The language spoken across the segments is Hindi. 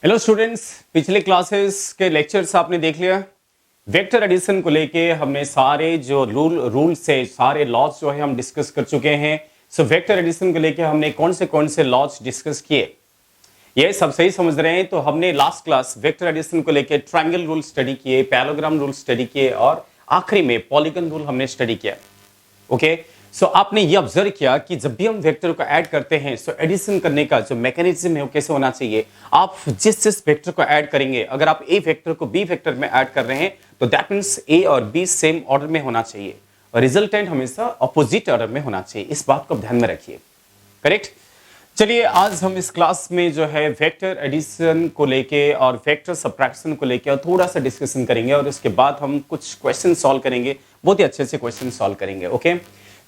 हेलो स्टूडेंट्स, पिछले क्लासेस के लेक्चर्स आपने देख लिया। वेक्टर एडिशन को लेके हमने सारे जो रूल्स है, सारे लॉज जो है हम डिस्कस कर चुके हैं। सो वेक्टर एडिशन को लेके हमने कौन से लॉज डिस्कस किए, ये सब सही समझ रहे हैं। तो हमने लास्ट क्लास वेक्टर एडिशन को लेके ट्रायंगल रूल स्टडी किए, पैरेललोग्राम रूल स्टडी किए और आखिरी में पॉलीगन रूल हमने स्टडी किया। ओके, सो आपने ये ऑब्जर्व किया कि जब भी हम वेक्टर को ऐड करते हैं सो एडिशन करने का जो मैकेनिज्म है वो कैसे होना चाहिए। आप जिस वेक्टर को ऐड करेंगे, अगर आप ए वेक्टर को बी वेक्टर में ऐड कर रहे हैं तो दैट मींस ए और बी सेम ऑर्डर में होना चाहिए और रिजल्टेंट हमेशा अपोजिट ऑर्डर में होना चाहिए। इस बात को ध्यान में रखिए। करेक्ट। चलिए आज हम इस क्लास में जो है वेक्टर एडिशन को लेके और वेक्टर सबट्रैक्शन को लेके और थोड़ा सा डिस्कशन करेंगे और उसके बाद हम कुछ क्वेश्चन सॉल्व करेंगे। बहुत ही अच्छे से क्वेश्चन सॉल्व करेंगे। ओके,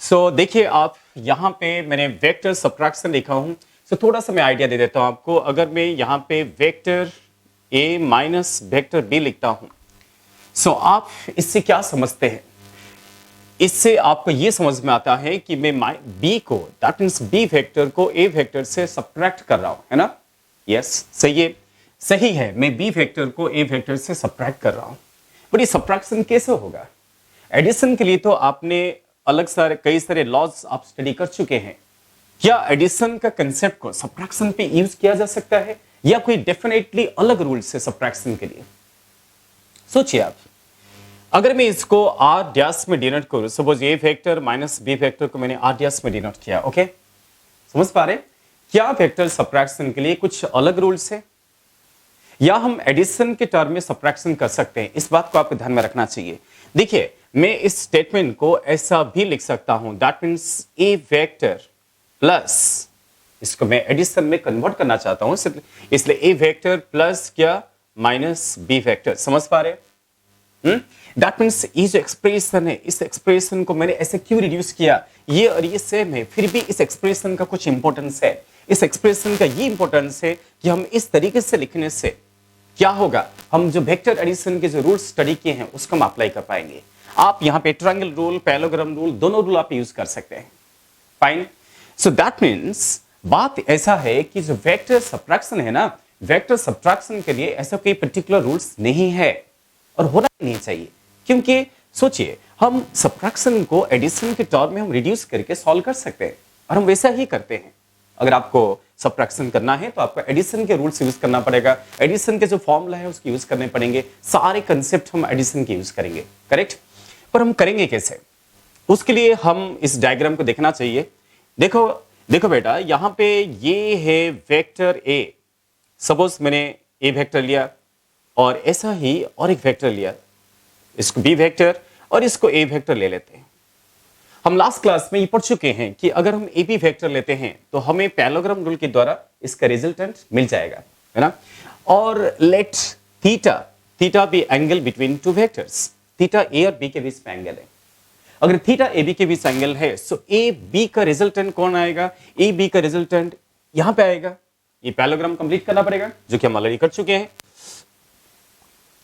सो देखिए आप यहाँ पे मैंने वेक्टर सबट्रैक्शन लिखा हूँ। सो थोड़ा सा मैं आइडिया दे देता हूँ आपको। अगर मैं यहाँ पे vector A minus vector B लिखता हूँ, सो आप इससे क्या समझते हैं? इससे आपको ये समझ में आता है कि मैं बी को, दैट मींस बी वेक्टर को ए वेक्टर से सबट्रैक्ट कर रहा हूं, है ना? यस, सही है। मैं बी वेक्टर को ए वेक्टर से सबट्रैक्ट कर रहा हूं। बट ये सबट्रैक्शन कैसे होगा? एडिशन के लिए तो आपने कई सारे लॉज आप स्टडी कर चुके हैं। क्या एडिशन का कंसेप्ट को सबट्रैक्शन पे यूज किया जा सकता है या कोई डेफिनेटली अलग रूल्स है सबट्रैक्शन के लिए? सोचिए आप, अगर मैं इसको आर डैश में डिनोट करूं, सपोज ए वेक्टर माइनस बी वेक्टर को मैंने आर डैश में डिनोट किया। ओके, समझ पा रहे? क्या वेक्टर सबट्रैक्शन के लिए कुछ अलग रूल्स है या हम एडिशन के टर्म में सबट्रैक्शन कर सकते हैं? इस बात को आपको ध्यान में रखना चाहिए। देखिए, मैं इस स्टेटमेंट को ऐसा भी लिख सकता हूं, that means A vector plus, इसको मैं एडिशन में कन्वर्ट करना चाहता हूं इसलिए ए वेक्टर प्लस क्या माइनस बी वेक्टर। समझ पा रहे? दैट मींस ये जो एक्सप्रेशन है, इस एक्सप्रेशन को मैंने ऐसे क्यों रिड्यूस किया? ये और ये सेम है, फिर भी इस एक्सप्रेशन का कुछ इंपॉर्टेंस है। इस एक्सप्रेशन का ये इंपॉर्टेंस है कि हम इस तरीके से लिखने से क्या होगा, हम जो वेक्टर एडिशन के जो रूल स्टडी किए हैं उसको हम अप्लाई कर पाएंगे। आप यहाँ पे ट्रायंगल रूल, पैरेललोग्राम रूल, दोनों रूल आप यूज कर सकते हैं। फाइन। सो दैट मींस बात ऐसा है कि जो वेक्टर सबट्रैक्शन है ना, वेक्टर सबट्रैक्शन के लिए ऐसा कोई पर्टिकुलर रूल्स नहीं है और होना नहीं चाहिए। क्योंकि सोचिए, हम सबट्रैक्शन को एडिशन के टर्म में हम रिड्यूस करके सॉल्व कर सकते हैं और हम वैसा ही करते हैं। अगर आपको सबट्रैक्शन करना है तो आपको एडिशन के रूल्स यूज करना पड़ेगा, एडिशन के जो फॉर्मूला है उसके यूज करने पड़ेंगे, सारे कंसेप्ट हम एडिशन के यूज करेंगे। करेक्ट। पर हम करेंगे कैसे? उसके लिए हम इस डायग्राम को देखना चाहिए। देखो देखो बेटा, यहां पे ये है वेक्टर ए। सपोज मैंने ए वेक्टर लिया और ऐसा ही और एक वेक्टर लिया, इसको बी वेक्टर और इसको ए वेक्टर ले लेते हैं। हम लास्ट क्लास में ये पढ़ चुके हैं कि अगर हम ए बी वेक्टर लेते हैं तो हमें पैरेललोग्राम रूल के द्वारा इसका रिजल्टेंट मिल जाएगा, है ना? और let theta B angle between two vectors. Theta A और बी के बीच में एंगल है। अगर थीटा ए बी के बीच एंगल है सो ए बी का रिजल्टेंट कौन आएगा? ए बी का रिजल्टेंट यहां पे आएगा। ये पैरेललोग्राम कंप्लीट करना पड़ेगा, जो कि हम ऑलरेडी कर चुके हैं।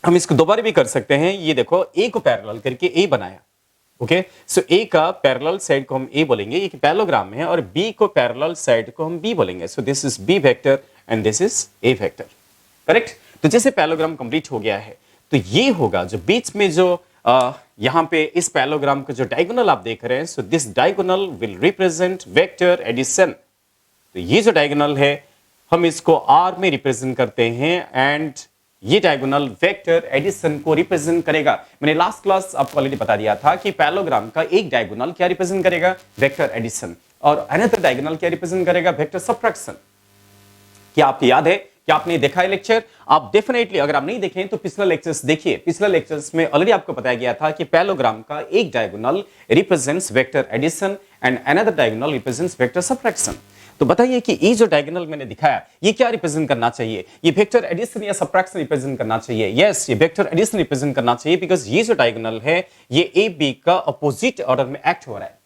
हम इसको दोबारा भी कर सकते हैं। ये देखो, ए को पैरेलल करके ए बनाया। ओके, सो ए का पैरेलल साइड को हम ए बोलेंगे, ये पैरेललोग्राम में है, और बी को पैरेलल साइड को हम बी बोलेंगे। So this is B vector and this is A vector. Correct. तो जैसे पैरेललोग्राम कंप्लीट हो गया है तो ये होगा जो बीच में जो यहां पे इस पैरेललोग्राम का जो डायगोनल आप देख रहे हैं, so this diagonal will represent vector addition. तो ये जो डायगोनल है हम इसको आर में रिप्रेजेंट करते हैं एंड ये डायगोनल वेक्टर एडिशन को रिप्रेजेंट करेगा। मैंने लास्ट क्लास आपको ऑलरेडी बता दिया था कि पैरेललोग्राम का एक डायगोनल क्या रिप्रेजेंट करेगा? वेक्टर एडिशन, और अनदर डायगोनल क्या रिप्रेजेंट करेगा? Vector subtraction. क्या आपको याद है? क्या आपने देखा है लेक्चर? आप डेफिनेटली, अगर आप नहीं देखें तो पिछला लेक्चर्स देखिए। पिछला लेक्चर्स में ऑलरेडी आपको बताया गया था कि पैरेललोग्राम का एक diagonal represents vector addition and another diagonal represents vector subtraction. तो बताइए कि ये जो डायगोनल मैंने दिखाया ये क्या रिप्रेजेंट करना चाहिए? ये वेक्टर एडिशन या सबट्रैक्शन रिप्रेजेंट करना चाहिए? यस, ये वेक्टर एडिशन रिप्रेजेंट करना चाहिए, बिकॉज ये जो डायगोनल है ये ए बी का अपोजिट ऑर्डर में एक्ट हो रहा है।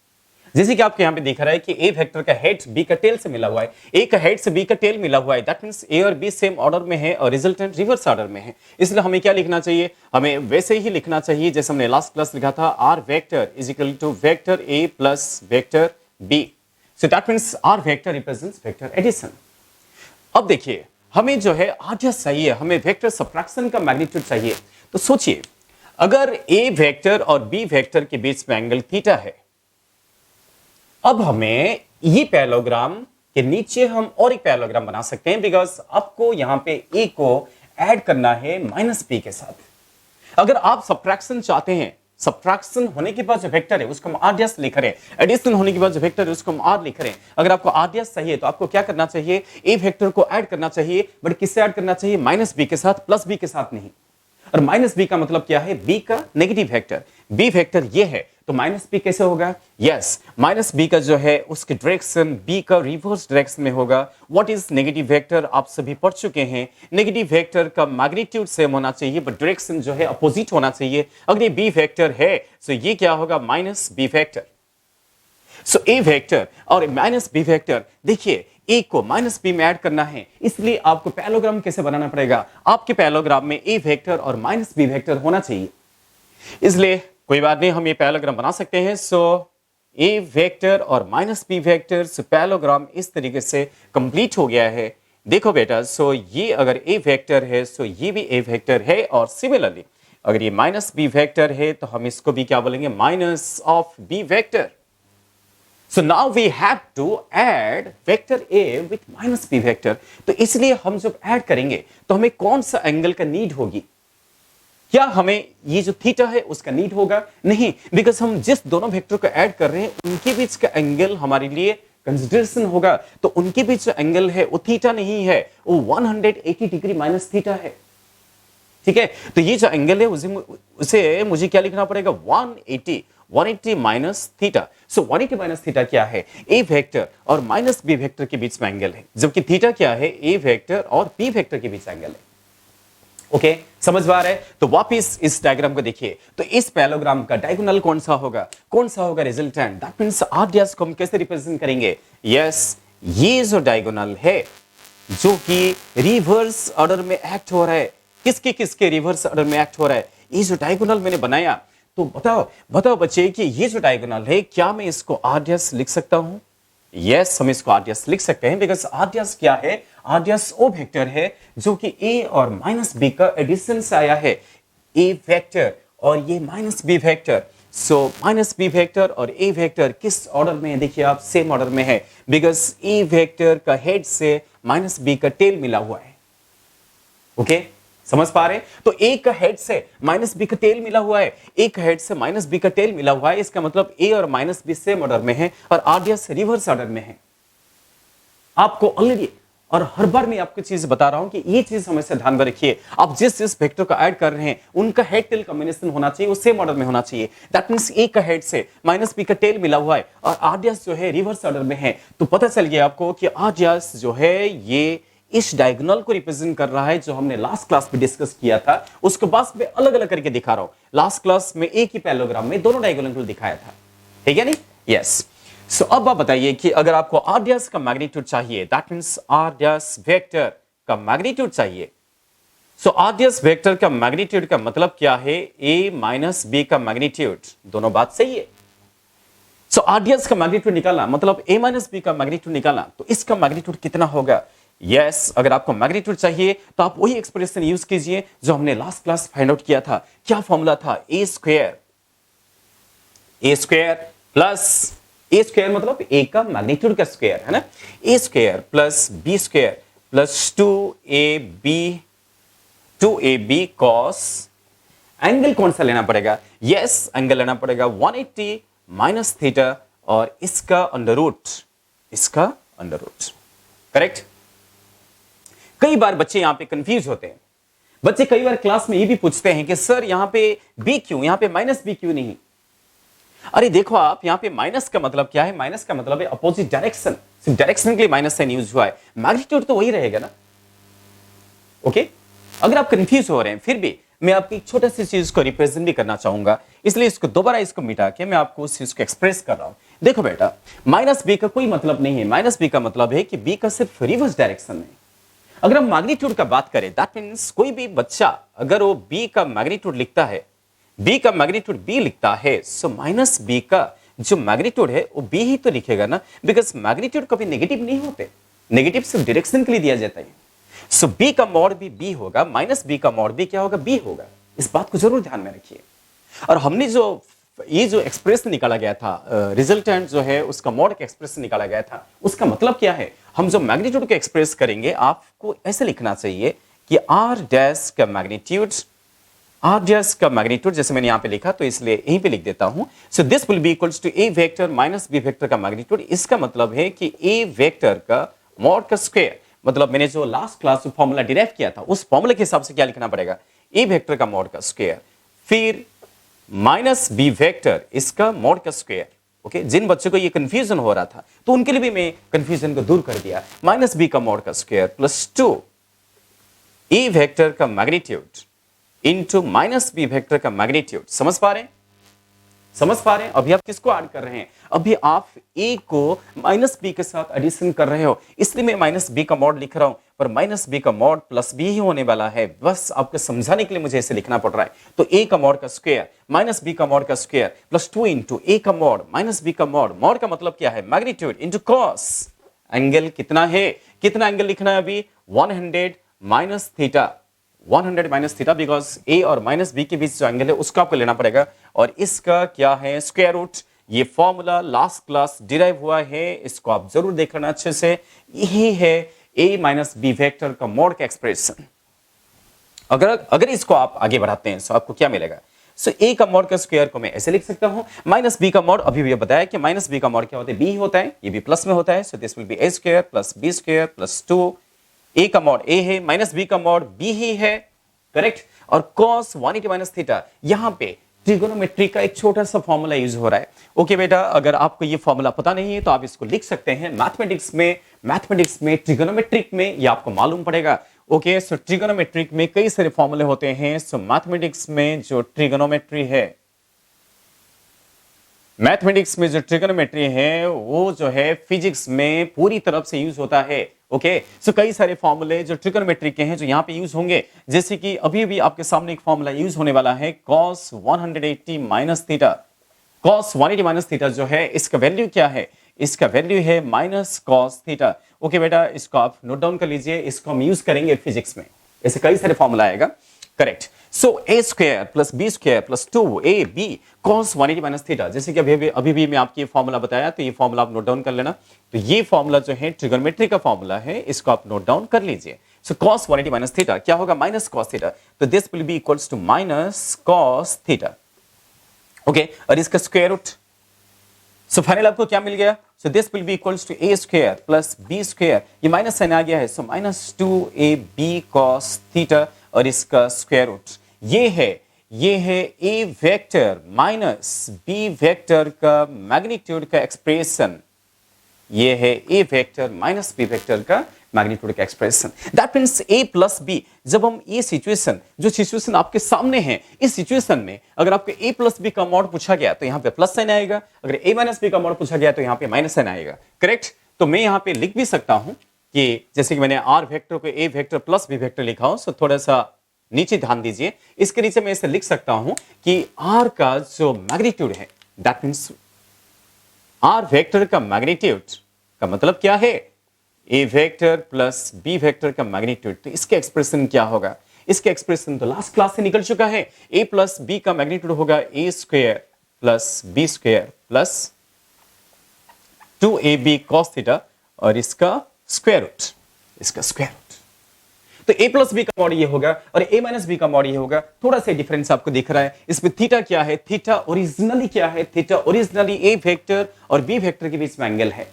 जैसे कि आपको यहां पे दिख रहा है कि ए वेक्टर का हेड बी का टेल से मिला हुआ है, ए का हेड से बी का टेल मिला हुआ है, दैट मींस ए और बी सेम ऑर्डर में है और रिजल्टेंट रिवर्स ऑर्डर में है। इसलिए हमें क्या लिखना चाहिए? हमें वैसे ही लिखना चाहिए जैसे हमने लास्ट क्लास लिखा था, R vector is equal to vector A plus vector B. So that means R vector represents vector addition. अब देखिए, हमें जो है आर्डियस चाहिए, हमें वेक्टर सबट्रैक्शन का मैग्नीट्यूड चाहिए। तो सोचिए, अगर ए वेक्टर और बी वेक्टर के बीच में एंगल थीटा है, अब हमें ये पैरेललोग्राम के नीचे हम और एक पैरेललोग्राम बना सकते हैं, बिकॉज आपको यहां पे ए को ऐड करना है माइनस बी के साथ। अगर आप सबट्रैक्शन चाहते हैं, सबट्रैक्शन होने के बाद जो वेक्टर है उसको हम आरडीएस लिख रहे हैं, एडिशन होने के बाद जो वेक्टर है उसको हम आर लिख रहे हैं। अगर आपको आरडीएस चाहिए तो आपको क्या करना चाहिए, ए वेक्टर को ऐड करना चाहिए, बट किससे ऐड करना चाहिए, माइनस बी के साथ, प्लस बी के साथ नहीं। और माइनस बी का मतलब क्या है, बी का नेगेटिव वेक्टर, बी वेक्टर ये है, तो माइनस बी कैसे होगा, यस माइनस बी का जो है उसकी डायरेक्शन बी का रिवर्स डायरेक्शन में होगा। व्हाट इज नेगेटिव वेक्टर, आप सभी पढ़ चुके हैं, नेगेटिव वेक्टर का मैग्नीट्यूड सेम होना चाहिए बट डायरेक्शन जो है अपोजिट होना चाहिए। अगर ये बी वेक्टर है तो ये क्या होगा, minus B vector. So A vector और माइनस बी वेक्टर, देखिए ए को माइनस बी में ऐड करना है, इसलिए आपको पैरेललोग्राम कैसे बनाना पड़ेगा, आपके पैरेललोग्राम में ए वेक्टर और माइनस बी वेक्टर होना चाहिए। इसलिए कोई बात नहीं, हम ये पैरेललोग्राम बना सकते हैं। सो ए वेक्टर और माइनस बी वेक्टर, सो पैरेललोग्राम इस तरीके से कंप्लीट हो गया है। देखो बेटा, सो ये अगर ए वेक्टर है सो ये भी ए वेक्टर है, और सिमिलरली अगर ये माइनस बी वेक्टर है तो हम इसको भी क्या बोलेंगे, minus of B vector. So now we have to add vector A with minus B vector. तो इसलिए हम जब ऐड करेंगे तो हमें कौन सा एंगल का नीड होगी, क्या हमें ये जो थीटा है उसका नीड होगा, नहीं, बिकॉज हम जिस दोनों वेक्टर को ऐड कर रहे हैं उनके बीच का एंगल हमारे लिए कंसिडरेशन होगा। तो उनके बीच जो एंगल है वो थीटा नहीं है, वो 180 डिग्री माइनस थीटा है। ठीक है, तो ये जो एंगल है उसे मुझे क्या लिखना पड़ेगा, 180 माइनस थीटा। सो 180 माइनस थीटा क्या है, ए वेक्टर और माइनस बी वेक्टर के बीच में एंगल है, जबकि थीटा क्या है, ए वेक्टर और बी वेक्टर के बीच एंगल है। ओके, समझ में आ रहा है। तो वापिस इस डायग्राम को देखिए, तो इस पैरेललोग्राम का डायगोनल कौन सा होगा रिजल्टेंट, दैट मींस आरडीएस को हम कैसे रिप्रेजेंट करेंगे, यस ये जो डायगोनल है जो कि रिवर्स ऑर्डर में एक्ट हो रहा है, किसके रिवर्स ऑर्डर में एक्ट हो रहा है, ये जो डायगोनल मैंने बनाया, तो बताओ बच्चे कि ये जो डायगोनल है क्या मैं इसको आरडीएस लिख सकता हूं, यस हम इसको आरडीएस लिख सकते हैं, बिकॉज आरडीएस क्या है, आरडीएस वो वेक्टर है जो कि ए और माइनस बी का एडिशन से आया है, ए वेक्टर और ये minus B vector. So minus B vector और ए वेक्टर किस ऑर्डर में है, देखिए आप सेम ऑर्डर में है, बिकॉज ए वेक्टर का हेड से माइनस बी का टेल मिला हुआ है। ओके, समझ पा रहे हैं, तो ए का हेड से माइनस बी का टेल मिला हुआ है, ए का हेड से माइनस बी का टेल मिला हुआ है, इसका मतलब ए और माइनस बी सेम ऑर्डर में है और आरडीएस रिवर्स ऑर्डर में है। आपको ऑलरेडी और हर बार मैं आपको चीज बता रहा हूं कि ये चीज हमेशा ध्यान में रखिए, आप जिस वेक्टर को ऐड कर रहे हैं उनका हेड टेल कॉम्बिनेशन होना चाहिए, वो सेम ऑर्डर में होना चाहिए। दैट मींस ए का हेड से माइनस बी का टेल मिला हुआ है और आरडीएस जो है रिवर्स ऑर्डर में है, तो पता चल गया आपको कि आरडीएस जो है ये इस डायगोनल को रिप्रेजेंट कर रहा है जो हमने लास्ट क्लास में डिस्कस किया था, उसको बस मैं अलग अलग करके दिखा रहा हूं। लास्ट क्लास में एक ही पैरेललोग्राम में दोनों डायगोनल को दिखाया था, ठीक है नहीं, यस। सो अब आप बताइए कि अगर आपको आरडीएस का मैग्नीट्यूड चाहिए, दैट मींस आरडीएस वेक्टर का मैग्नीट्यूड चाहिए। सो आरडीएस वेक्टर का मैग्नीट्यूड का मतलब क्या है, ए माइनस बी का मैग्नीट्यूड, दोनों बात सही है। सो आरडीएस का मैग्नीट्यूड निकालना मतलब ए माइनस बी का मैग्नीट्यूड निकालना, तो इसका मैग्नीट्यूड कितना होगा, यस अगर आपको मैग्नीट्यूड चाहिए तो आप वही एक्सप्रेशन यूज कीजिए जो हमने लास्ट क्लास फाइंड आउट किया था। क्या फॉर्मूला था, A square plus A square मतलब ए का मैग्नीट्यूड का स्क्वायर है ना, A square plus B square plus 2ab cos, angle कौन सा लेना पड़ेगा, यस एंगल लेना पड़ेगा 180 माइनस थीटा और इसका अंडर रूट, करेक्ट। कई बार बच्चे यहां पे कंफ्यूज होते हैं, बच्चे कई बार क्लास में ये भी पूछते हैं कि सर यहां पे बी क्यों, यहां पे माइनस बी क्यों नहीं। अरे देखो आप, यहां पे माइनस का मतलब क्या है, माइनस का मतलब है अपोजिट डायरेक्शन, सिर्फ डायरेक्शन के लिए माइनस साइन यूज हुआ है, मैग्नीट्यूड तो वही रहेगा ना। ओके, अगर आप कंफ्यूज हो रहे हैं फिर भी मैं आपकी एक छोटी सी चीज को रिप्रेजेंट भी करना चाहूंगा, इसलिए इसको दोबारा इसको मिटा के मैं आपको उस चीज को एक्सप्रेस कर रहा हूं। देखो बेटा, माइनस बी का कोई मतलब नहीं है, माइनस बी का मतलब है कि बी का सिर्फ रिवर्स डायरेक्शन में। अगर हम मैग्नीट्यूड का बात करें, दैट मींस कोई भी बच्चा अगर वो बी का मैग्नीट्यूड लिखता है, बी का मैग्नीट्यूड बी लिखता है, सो माइनस बी का जो मैग्नीट्यूड है वो बी ही तो लिखेगा ना, बिकॉज मैग्नीट्यूड कभी नेगेटिव नहीं होते, नेगेटिव सिर्फ डायरेक्शन के लिए दिया जाता है। सो बी का मॉड भी बी होगा, माइनस बी का मॉड भी क्या होगा, बी होगा। इस बात को जरूर ध्यान में रखिए। और हमने ये जो एक्सप्रेशन निकाला गया था, रिजल्टेंट जो है उसका मॉड का एक्सप्रेशन निकाला गया था, उसका मतलब क्या है, हम जो मैग्नीट्यूड को एक्सप्रेस करेंगे आपको ऐसे लिखना चाहिए कि आर डैश का मैग्नीट्यूड, आर डैश का मैग्नीट्यूड जैसे मैंने यहां पे लिखा तो इसलिए यहीं पे लिख देता हूं। So this will be equals to A vector minus B vector का मैग्नीट्यूड। इसका मतलब है कि ए वेक्टर का मॉड का स्क्वायर, मतलब मैंने जो लास्ट क्लास में फॉर्मूला डिराइव किया था उस फॉर्मूले के हिसाब से क्या लिखना पड़ेगा, ए वेक्टर का मॉड का स्क्वायर फिर माइनस बी वेक्टर इसका मॉड का स्क्वायर। ओके, जिन बच्चों को ये कंफ्यूजन हो रहा था तो उनके लिए भी मैं कंफ्यूजन को दूर कर दिया, माइनस बी का मॉड का स्क्वायर प्लस 2 ए वेक्टर का magnitude into minus B vector का मैग्नीट्यूड। समझ पा रहे हैं, समझ पा रहे हैं? अभी आप किसको ऐड कर रहे हैं, अभी आप ए को माइनस बी के साथ एडिशन कर रहे हो, इसलिए मैं माइनस बी का मॉड लिख रहा हूं, पर माइनस बी का मॉड प्लस बी ही होने वाला है, बस आपको समझाने के लिए मुझे इसे लिखना पड़ रहा है। तो ए का मॉड का स्क्वायर माइनस बी का मॉड का स्क्वायर प्लस 2 इंटू ए का मॉड माइनस बी का मॉड, मॉड का मतलब क्या है, मैग्नीट्यूड इंटू कॉस, एंगल कितना है, कितना एंगल लिखना है अभी, 100 minus theta, 100 minus theta, because A और माइनस बी के बीच जो एंगल है उसका आपको लेना पड़ेगा, और इसका क्या है, स्क्वायर रूट। ये फॉर्मूला लास्ट क्लास डिराइव हुआ है, इसको आप जरूर देख लेना अच्छे से। यही है ए माइनस बी वेक्टर का मॉड का एक्सप्रेशन। अगर इसको आप आगे बढ़ाते हैं तो आपको क्या मिलेगा, सो ए का मॉड का स्क्वायर को मैं ऐसे लिख सकता हूं, माइनस बी का मॉड अभी भी बताया कि माइनस बी का मॉड क्या होता है, बी होता है, ये भी प्लस में होता है, so this will be A square plus B square plus 2, A का मॉड ए है, माइनस बी का मॉड बी ही है, करेक्ट। और cos 180 माइनस थीटा, यहां पे ट्रिगोनोमेट्री का एक छोटा सा फॉर्मूला यूज हो रहा है। ओके बेटा, अगर आपको ये फॉर्मूला पता नहीं है तो आप इसको लिख सकते हैं, मैथमेटिक्स में ट्रिगोनोमेट्रिक में ये आपको मालूम पड़ेगा। ओके, सो ट्रिगोनोमेट्रिक में कई सारे फॉर्मूले होते हैं, सो मैथमेटिक्स में जो ट्रिगोनोमेट्री है, मैथमेटिक्स में जो ट्रिगोनोमेट्री है वो जो है फिजिक्स में पूरी तरफ से यूज होता है। ओके, सो कई सारे फॉर्मूले जो ट्रिगोनोमेट्री के हैं जो यहां पे यूज होंगे, जैसे कि अभी भी आपके सामने एक फॉर्मूला यूज होने वाला है cos 180 minus theta. cos 180 minus theta जो है इसका वैल्यू क्या है, इसका वैल्यू है माइनस cos थीटा। ओके बेटा, इसको आप नोट डाउन कर लीजिए, इसको हम यूज करेंगे फिजिक्स में, ऐसे कई सारे फॉर्मूला आएगा, correct. So A square plus B square plus 2 A B cos 180 minus theta, जैसे कि अभी भी मैं आपको ये फॉर्मूला बताया, तो ये फॉर्मूला आप नोट डाउन कर लेना। तो ये फॉर्मूला जो है ट्रिगोनोमेट्री का फॉर्मूला है, इसको आप नोट डाउन कर लीजिए। सो cos 180 माइनस थीटा क्या होगा, माइनस cos थीटा, तो this will be equals to minus cos theta. Okay, और इसका स्क्वायर रूट, सो फाइनल आपको क्या मिल गया, so this will be equals to A square plus B square, ये माइनस साइन आ गया है, so minus 2ab cos theta, और इसका स्क्वायर रूट ये है A vector minus B vector का मैग्नीट्यूड का एक्सप्रेशन, ये है A vector minus B vector का मैग्नीट्यूड का expression. That means A plus B, जब हम ये सिचुएशन आपके सामने है, इस सिचुएशन में अगर आपको ए प्लस बी का मॉड पूछा गया तो यहां पे प्लस साइन आएगा, अगर ए माइनस बी का मॉड पूछा गया तो यहां पे माइनस साइन आएगा, करेक्ट। तो मैं यहां पे लिख भी सकता हूं कि जैसे कि मैंने आर वेक्टर को ए वेक्टर प्लस बी वेक्टर लिखा हूं, सो थोड़ा सा नीचे ध्यान दीजिए, इसके नीचे मैं इसे लिख सकता हूं कि आर का जो मैग्नीट्यूड है, दैट मींस आर वेक्टर का मैग्नीट्यूड का मतलब क्या है, A vector plus B vector का मैग्नीट्यूड। तो इसके एक्सप्रेशन क्या होगा, इसके एक्सप्रेशन तो लास्ट क्लास से निकल चुका है, ए प्लस बी का मैग्नीट्यूड होगा A square plus B square plus 2ab cos theta, और इसका स्क्वायर रूट, इसका स्क्वायर रूट। तो a प्लस बी का मॉड ये होगा और a माइनस बी का मॉड ये होगा, थोड़ा सा डिफरेंस आपको दिख रहा है। इसमें थीटा क्या है, थीटा ओरिजिनली क्या है, थीटा ओरिजिनली a वेक्टर और b वेक्टर के बीच में एंगल है,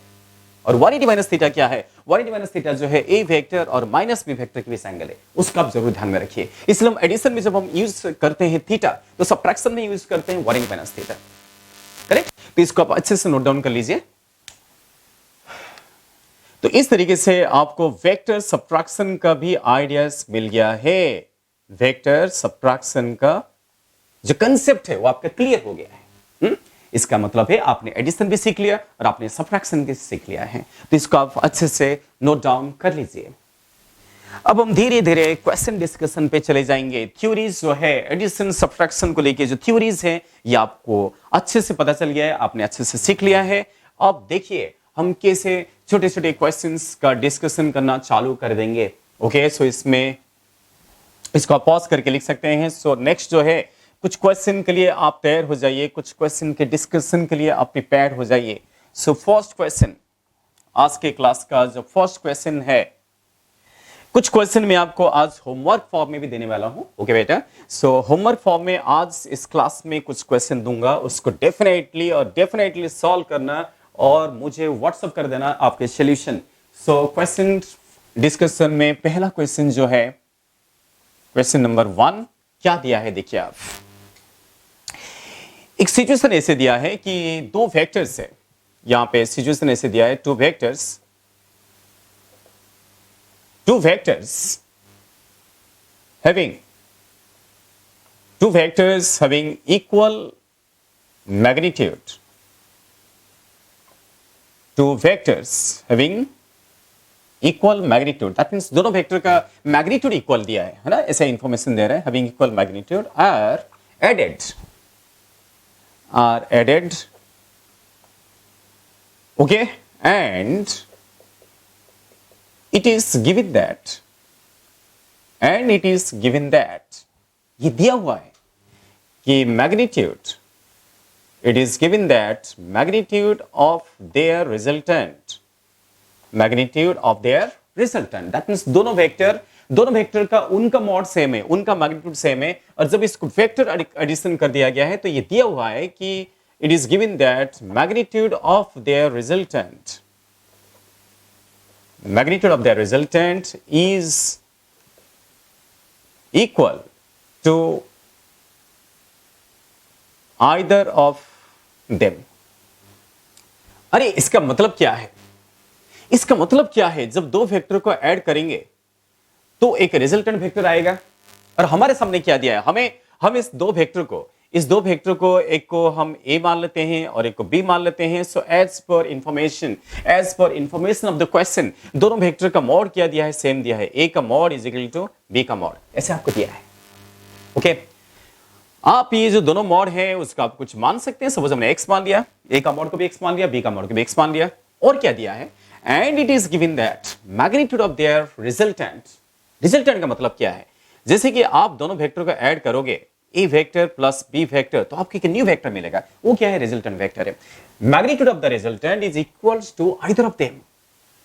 और 180 माइनस थीटा क्या है, 180 माइनस थीटा जो है a वेक्टर और माइनस b वेक्टर के बीच एंगल है, उसका आप जरूर ध्यान में रखिए। इसलिए हम एडिशन में जब हम यूज करते हैं थीटा, तो सब्ट्रैक्शन में यूज करते हैं 180 माइनस थीटा, करेक्ट। तो इसको आप अच्छे से नोट डाउन कर लीजिए। तो इस तरीके से आपको वेक्टर सब्ट्रैक्शन का भी आइडियाज मिल गया है, वेक्टर सब्ट्रैक्शन का जो कंसेप्ट है वो आपका क्लियर हो गया है। इसका मतलब है आपने एडिशन भी सीख लिया और आपने सब्ट्रैक्शन भी सीख लिया है, तो इसको आप अच्छे से नोट डाउन कर लीजिए। अब हम धीरे धीरे क्वेश्चन डिस्कशन पे चले जाएंगे। थ्योरीज जो है एडिशन सब्ट्रैक्शन को लेके जो थ्योरीज है ये आपको अच्छे से पता चल गया है, आपने अच्छे से सीख लिया है। अब देखिए हम कैसे छोटे छोटे क्वेश्चंस का डिस्कशन करना चालू कर देंगे। ओके, सो इसमें इसको आप पॉज करके लिख सकते हैं। सो नेक्स्ट जो है, कुछ क्वेश्चन के लिए आप तैयार हो जाइए, कुछ क्वेश्चन के डिस्कशन के लिए आप प्रिपेयर हो जाइए। सो फर्स्ट क्वेश्चन, आज के क्लास का जो फर्स्ट क्वेश्चन है, कुछ क्वेश्चन मैं आपको आज होमवर्क फॉर्म में भी देने वाला हूं। ओके बेटा, सो होमवर्क फॉर्म में आज इस क्लास में कुछ क्वेश्चन दूंगा, उसको डेफिनेटली सॉल्व करना और मुझे व्हाट्सएप कर देना आपके सॉल्यूशन। सो क्वेश्चन डिस्कशन में पहला क्वेश्चन जो है, क्वेश्चन नंबर 1 क्या दिया है, देखिए आप। एक सिचुएशन ऐसे दिया है कि दो वेक्टर्स है, यहां पे सिचुएशन ऐसे दिया है, two vectors having equal magnitude, that means दोनों वेक्टर का मैग्नीट्यूड इक्वल दिया है ना, ऐसा इंफॉर्मेशन दे रहा है। having equal magnitude are added, okay, and it is given that ये दिया हुआ है कि magnitude of their resultant, that means दोनों वेक्टर का उनका मॉड सेम है, उनका मैग्नीट्यूड सेम है, और जब इसको वेक्टर एडिशन कर दिया गया है तो ये दिया हुआ है कि it is given that magnitude of their resultant is equal to either of them। अरे इसका मतलब क्या है? इसका मतलब क्या है, जब दो वेक्टर को ऐड करेंगे तो एक रिजल्टेंट वेक्टर आएगा, और हमारे सामने क्या दिया है, हम इस दो वेक्टर को एक को हम a मान लेते हैं और एक को b मान लेते हैं। So as per information of the question, दोनों वेक्टर का मॉड क्या दिया है, सेम दिया है, a का mod is equal to b का मॉड, ऐसे आपको दिया है। ओके, आप ये जो दोनों मॉड है उसका आप कुछ मान सकते हैं। सपोज हमने x मान लिया, a का मॉड को भी x मान लिया, b का मॉड को भी x मान लिया, और क्या दिया है, and it is given that magnitude of their resultant का मतलब क्या है, जैसे कि आप दोनों वेक्टर को ऐड करोगे, a vector plus b vector, तो आपको एक न्यू वेक्टर मिलेगा, वो क्या है, रिजल्टेंट वेक्टर है। Magnitude of the resultant is equals to either of them.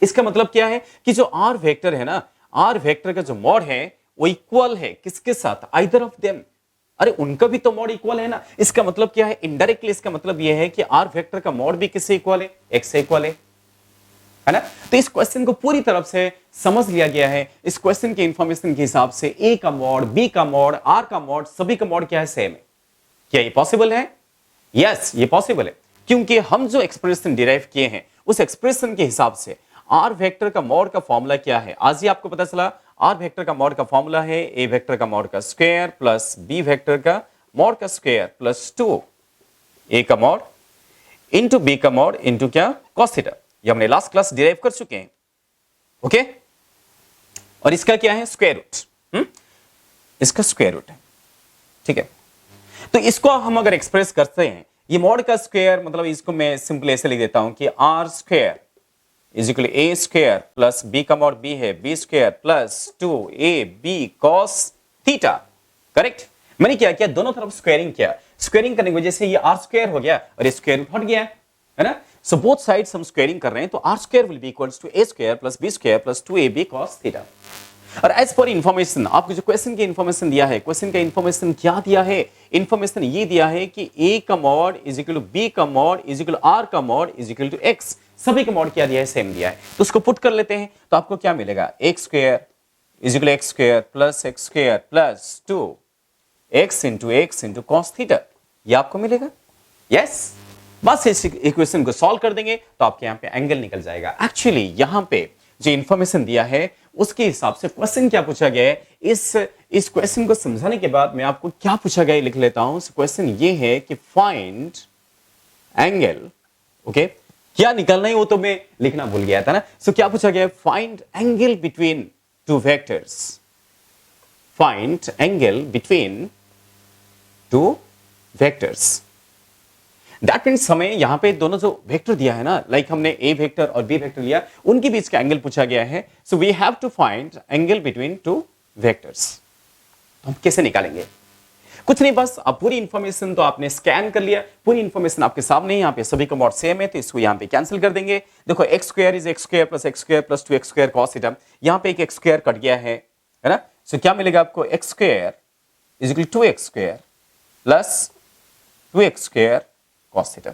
इसका मतलब क्या है कि जो r वेक्टर है ना, r वेक्टर का जो मॉड है वो इक्वल है किसके साथ, आइदर ऑफ देम। अरे उनका भी तो मॉड इक्वल है ना, इसका मतलब क्या है, इनडायरेक्टली इसका मतलब यह है कि r वेक्टर का मॉड भी किससे इक्वल है, x से इक्वल है ना। तो इस क्वेश्चन को पूरी तरफ से समझ लिया गया है। इस क्वेश्चन के इंफॉर्मेशन के हिसाब से a का मॉड, b का मॉड, r का मॉड, सभी का मॉड क्या है, सेम है। क्या ये पॉसिबल है? यस, ये पॉसिबल है, क्योंकि हम जो एक्सप्रेशन डिराइव किए हैं उस एक्सप्रेशन के हिसाब से r वेक्टर का मॉड का फॉर्मूला क्या है, आज ही आपको पता चला। r वेक्टर का मॉड का फॉर्मूला है a वेक्टर का मॉड का स्क्वायर प्लस b वेक्टर का मॉड का स्क्वायर प्लस 2 a का मॉड इंटू b का मॉड इंटू क्या, cos थीटा। ये हमने लास्ट क्लास डिराइव कर चुके हैं। ओके, और इसका क्या है, स्क्वायर रूट, इसका स्क्वायर रूट है, ठीक है। तो इसको हम अगर एक्सप्रेस करते हैं, ये मॉड का स्क्वायर, मतलब इसको मैं सिंपल ऐसे लिख देता हूं कि r square is equal a square plus b का मॉड b है, b square plus 2ab cos theta. Correct, मैंने क्या किया, दोनों तरफ स्क्वायरिंग किया, स्क्वायरिंग करने की वजह से ये r स्क्वायर हो गया और ये स्क्वायर रूट हट गया, है ना। सो बोथ साइड्स हम स्क्वायरिंग कर रहे हैं, तो r square will be equals to a square plus b square plus 2ab cos theta. और एज फॉर इंफॉर्मेशन, आपको जो क्वेश्चन की इंफॉर्मेशन दिया है, क्वेश्चन का इंफॉर्मेशन क्या दिया है, इंफॉर्मेशन ये दिया है कि a का mod is equal to b का mod is equal to r का mod is equal to x, सभी का मॉड क्या दिया है, सेम दिया है। तो उसको पुट कर लेते हैं, तो आपको क्या मिलेगा, x square is equal x square plus x square plus 2x into cos theta, ये आपको मिलेगा। यस, बस इस इक्वेशन को सॉल्व कर देंगे तो आपके यहां पे एंगल निकल जाएगा। एक्चुअली यहां पे जो इंफॉर्मेशन दिया है उसके हिसाब से क्वेश्चन क्या पूछा गया है, इस क्वेश्चन को समझाने के बाद मैं आपको क्या पूछा गया है लिख लेता हूं। क्वेश्चन ये है कि फाइंड एंगल, ओके, क्या निकलना है वो तो मैं लिखना भूल गया था ना। सो क्या पूछा गया है, find angle between two vectors, find angle between two vectors. That means हमें यहाँ पे दोनों जो वेक्टर दिया है ना, लाइक हमने ए वेक्टर और बी वेक्टर लिया, उनके बीच का एंगल पूछा गया है। So we have to find angle between two vectors. तो हम कैसे निकालेंगे? कुछ नहीं, बस अब पूरी इंफॉर्मेशन तो आपने स्कैन कर लिया, पूरी इंफॉर्मेशन आपके सामने, यहाँ पे सभी का मॉड सेम है, तो इसको यहाँ पे कैंसिल कर देंगे। देखो x square is x square plus 2x square cos theta, यहाँ पे एक एक्स स्क्वायर कट गया है ना। सो क्या मिलेगा आपको? X square is equal to X square plus 2x square cos theta.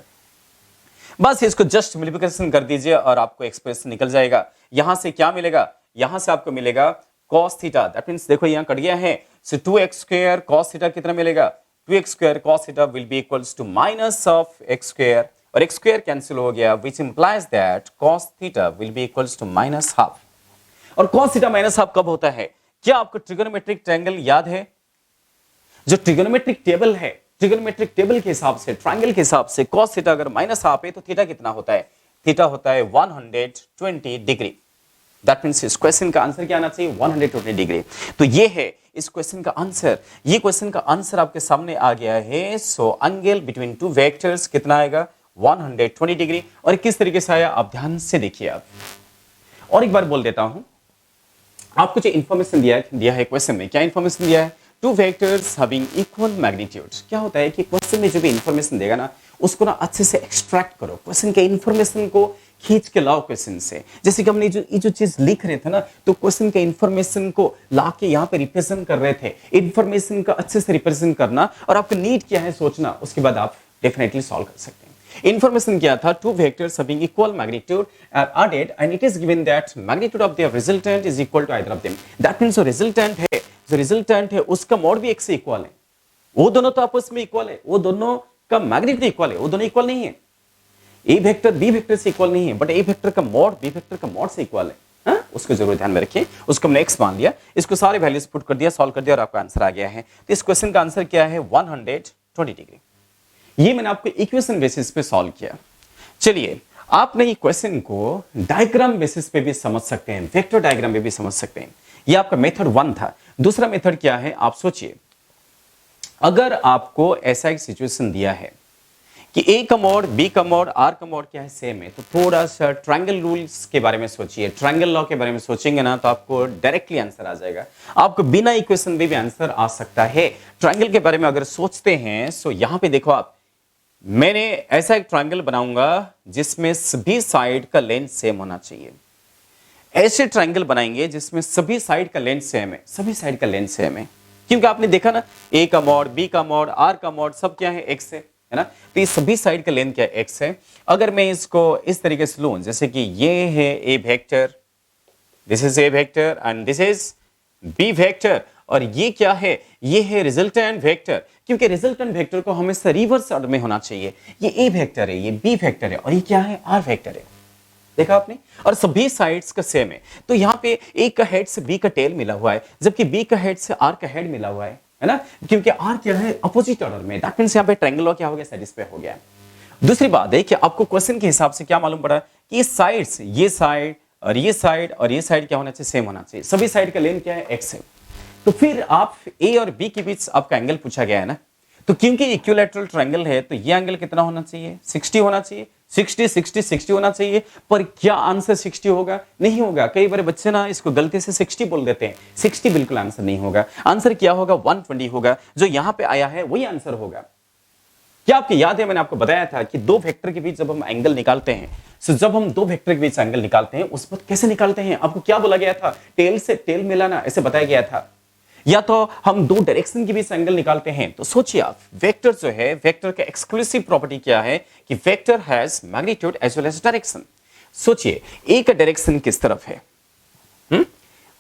बस इसको जस्ट मल्टीप्लिकेशन कर दीजिए और आपको एक्सप्रेशन निकल जाएगा। यहां से क्या मिलेगा? यहां से आपको मिलेगा cos थीटा, दैट मींस देखो यहां कट गया है, सो 2x स्क्वायर cos थीटा कितना मिलेगा? 2x square cos theta will be equals to minus of x square, और x स्क्वायर कैंसिल हो गया, which implies that cos theta will be equals to minus half. और cos थीटा माइनस हाफ कब होता है? क्या आपको ट्रिगोनोमेट्रिक ट्रायंगल याद है? जो ट्रिगोनोमेट्रिक टेबल है, ट्रिगोनोमेट्रिक टेबल के हिसाब से, ट्रायंगल के हिसाब से cos थीटा अगर माइनस हाफ है तो थीटा कितना होता है? थीटा होता है 120 डिग्री। दैट मींस इस क्वेश्चन का आंसर क्या आना चाहिए? 120 डिग्री। तो ये है इस क्वेश्चन का आंसर। ये क्वेश्चन का आंसर आपके सामने आ गया है। So angle between two vectors कितना आएगा? 120 डिग्री। और किस तरीके से आया आप ध्यान से देखिए। आप और एक बार बोल देता हूं, आपको जो इंफॉर्मेशन दिया है क्वेश्चन में, क्या इंफॉर्मेशन दिया है? To vectors having equal magnitude. क्या होता है कि क्वेश्चन में जो भी इंफॉर्मेशन देगा ना, उसको ना अच्छे से एक्सट्रैक्ट करो, क्वेश्चन के इंफॉर्मेशन को खींच के लाओ क्वेश्चन से। जैसे कि हमने ये जो चीज लिख रहे थे ना, तो क्वेश्चन के इंफॉर्मेशन को ला के यहाँ पे रिप्रेजेंट कर रहे थे। इंफॉर्मेशन का अच्छे से रिप्रेजेंट करना, और आपका नीड क्या है सोचना, उसके बाद आप डेफिनेटली सॉल्व कर सकते हैं। इंफॉर्मेशन क्या था? Two vectors having equal magnitude are added and it is given that magnitude of their resultant is equal to either of them. That means जो रिजल्टेंट है उसका मॉड भी एक से इक्वल है। वो दोनों तो आपस में इक्वल है, वो दोनों का मैग्नीट्यूड इक्वल है, वो दोनों इक्वल नहीं है। ए वेक्टर बी वेक्टर से इक्वल नहीं है, बट ए वेक्टर का मॉड बी वेक्टर का मॉड से इक्वल है। हाँ? उसको जरूर ध्यान में रखिए। उसको हमने x मान लिया, इसको सारे वैल्यूज पुट कर दिया, सॉल्व कर दिया, और आपका आंसर आ गया है। तो इस क्वेश्चन का आंसर क्या है? 120 डिग्री। ये मैंने आपको इक्वेशन बेसिस पे सॉल्व किया। चलिए, आपने ये क्वेश्चन को डायग्राम बेसिस पे भी समझ सकते हैं, वेक्टर डायग्राम में भी समझ सकते हैं। ये आपका मेथड 1 था। दूसरा मेथड क्या है? आप सोचिए, अगर आपको ऐसा एक सिचुएशन दिया है कि ए का मॉड, बी का मॉड, आर का मॉड क्या है? सेम है, तो थोड़ा सा ट्रायंगल रूल्स के बारे में सोचिए, ट्रायंगल लॉ के बारे में सोचेंगे ना, तो आपको डायरेक्टली आंसर आ जाएगा। आपको बिना इक्वेशन में भी आंसर आ सकता है। ट्रायंगल के बारे में अगर सोचते हैं, सो यहां पे देखो आप, मैंने ऐसा एक ट्रायंगल बनाऊंगा जिसमें सभी साइड का लेंथ सेम होना चाहिए। ऐसे ट्रायंगल बनाएंगे जिसमें सभी साइड का लेंथ सेम है, सभी साइड का लेंथ सेम है। क्योंकि आपने देखा ना, ए का मॉड, बी का मॉड, आर का मॉड, सब क्या है? एक्स है ना। तो ये सभी साइड का लेंथ क्या है? एक्स है। अगर मैं इसको इस तरीके से लूं, जैसे कि ये है A vector, this is A vector and this is B vector, और ये क्या है? ये है रिजल्टेंट वेक्टर। क्योंकि रिजल्टेंट वेक्टर को हमेशा रिवर्स ऑर्डर में होना चाहिए। ये ए वेक्टर है, ये बी वेक्टर है, और ये क्या है? आर वेक्टर है। देखा आपने? और सभी साइड्स का सेम है। तो यहाँ पे ए का हेड से बी का टेल मिला हुआ है, जबकि बी का हेड से आर का हेड मिला हुआ है ना। क्योंकि आर क्या है? अपोजिट ऑर्डर में। दैट मींस यहाँ पे ट्रायंगल लॉ क्या हो गया? सेटिस्फाई हो गया। दूसरी बात है कि आपको क्वेश्चन के हिसाब से क्या मालूम पड़ा कि साइड्स, ये साइड और ये साइड और ये साइड क्या होना चाहिए? सेम होना चाहिए। सभी साइड का लेंथ क्या है? एक्स है। तो फिर आप ए और बी के बीच आपका एंगल पूछा गया है ना, तो क्योंकि इक्विलैटरल ट्रायंगल है, तो ये एंगल कितना होना चाहिए? 60 होना चाहिए। 60 होना चाहिए। पर क्या आंसर 60 होगा? नहीं होगा। कई बार बच्चे ना इसको गलती से 60 बोल देते हैं। 60 बिल्कुल आंसर नहीं होगा। आंसर क्या होगा? 120 होगा। जो यहां पे आया है वही आंसर होगा। क्या आपको याद है, मैंने आपको बताया था कि दो वेक्टर के बीच जब हम एंगल निकालते हैं, तो जब हम दो वेक्टर के बीच एंगल निकालते हैं, उस वक्त कैसे निकालते हैं? आपको क्या बोला गया था? टेल से टेल मिलाना, ऐसे बताया गया था। या तो हम दो डायरेक्शन के बीच एंगल निकालते हैं। तो सोचिए आप, वेक्टर जो है, वेक्टर का एक्सक्लूसिव प्रॉपर्टी क्या है कि vector has magnitude as well as direction. सोचिए, ए का डायरेक्शन किस तरफ है?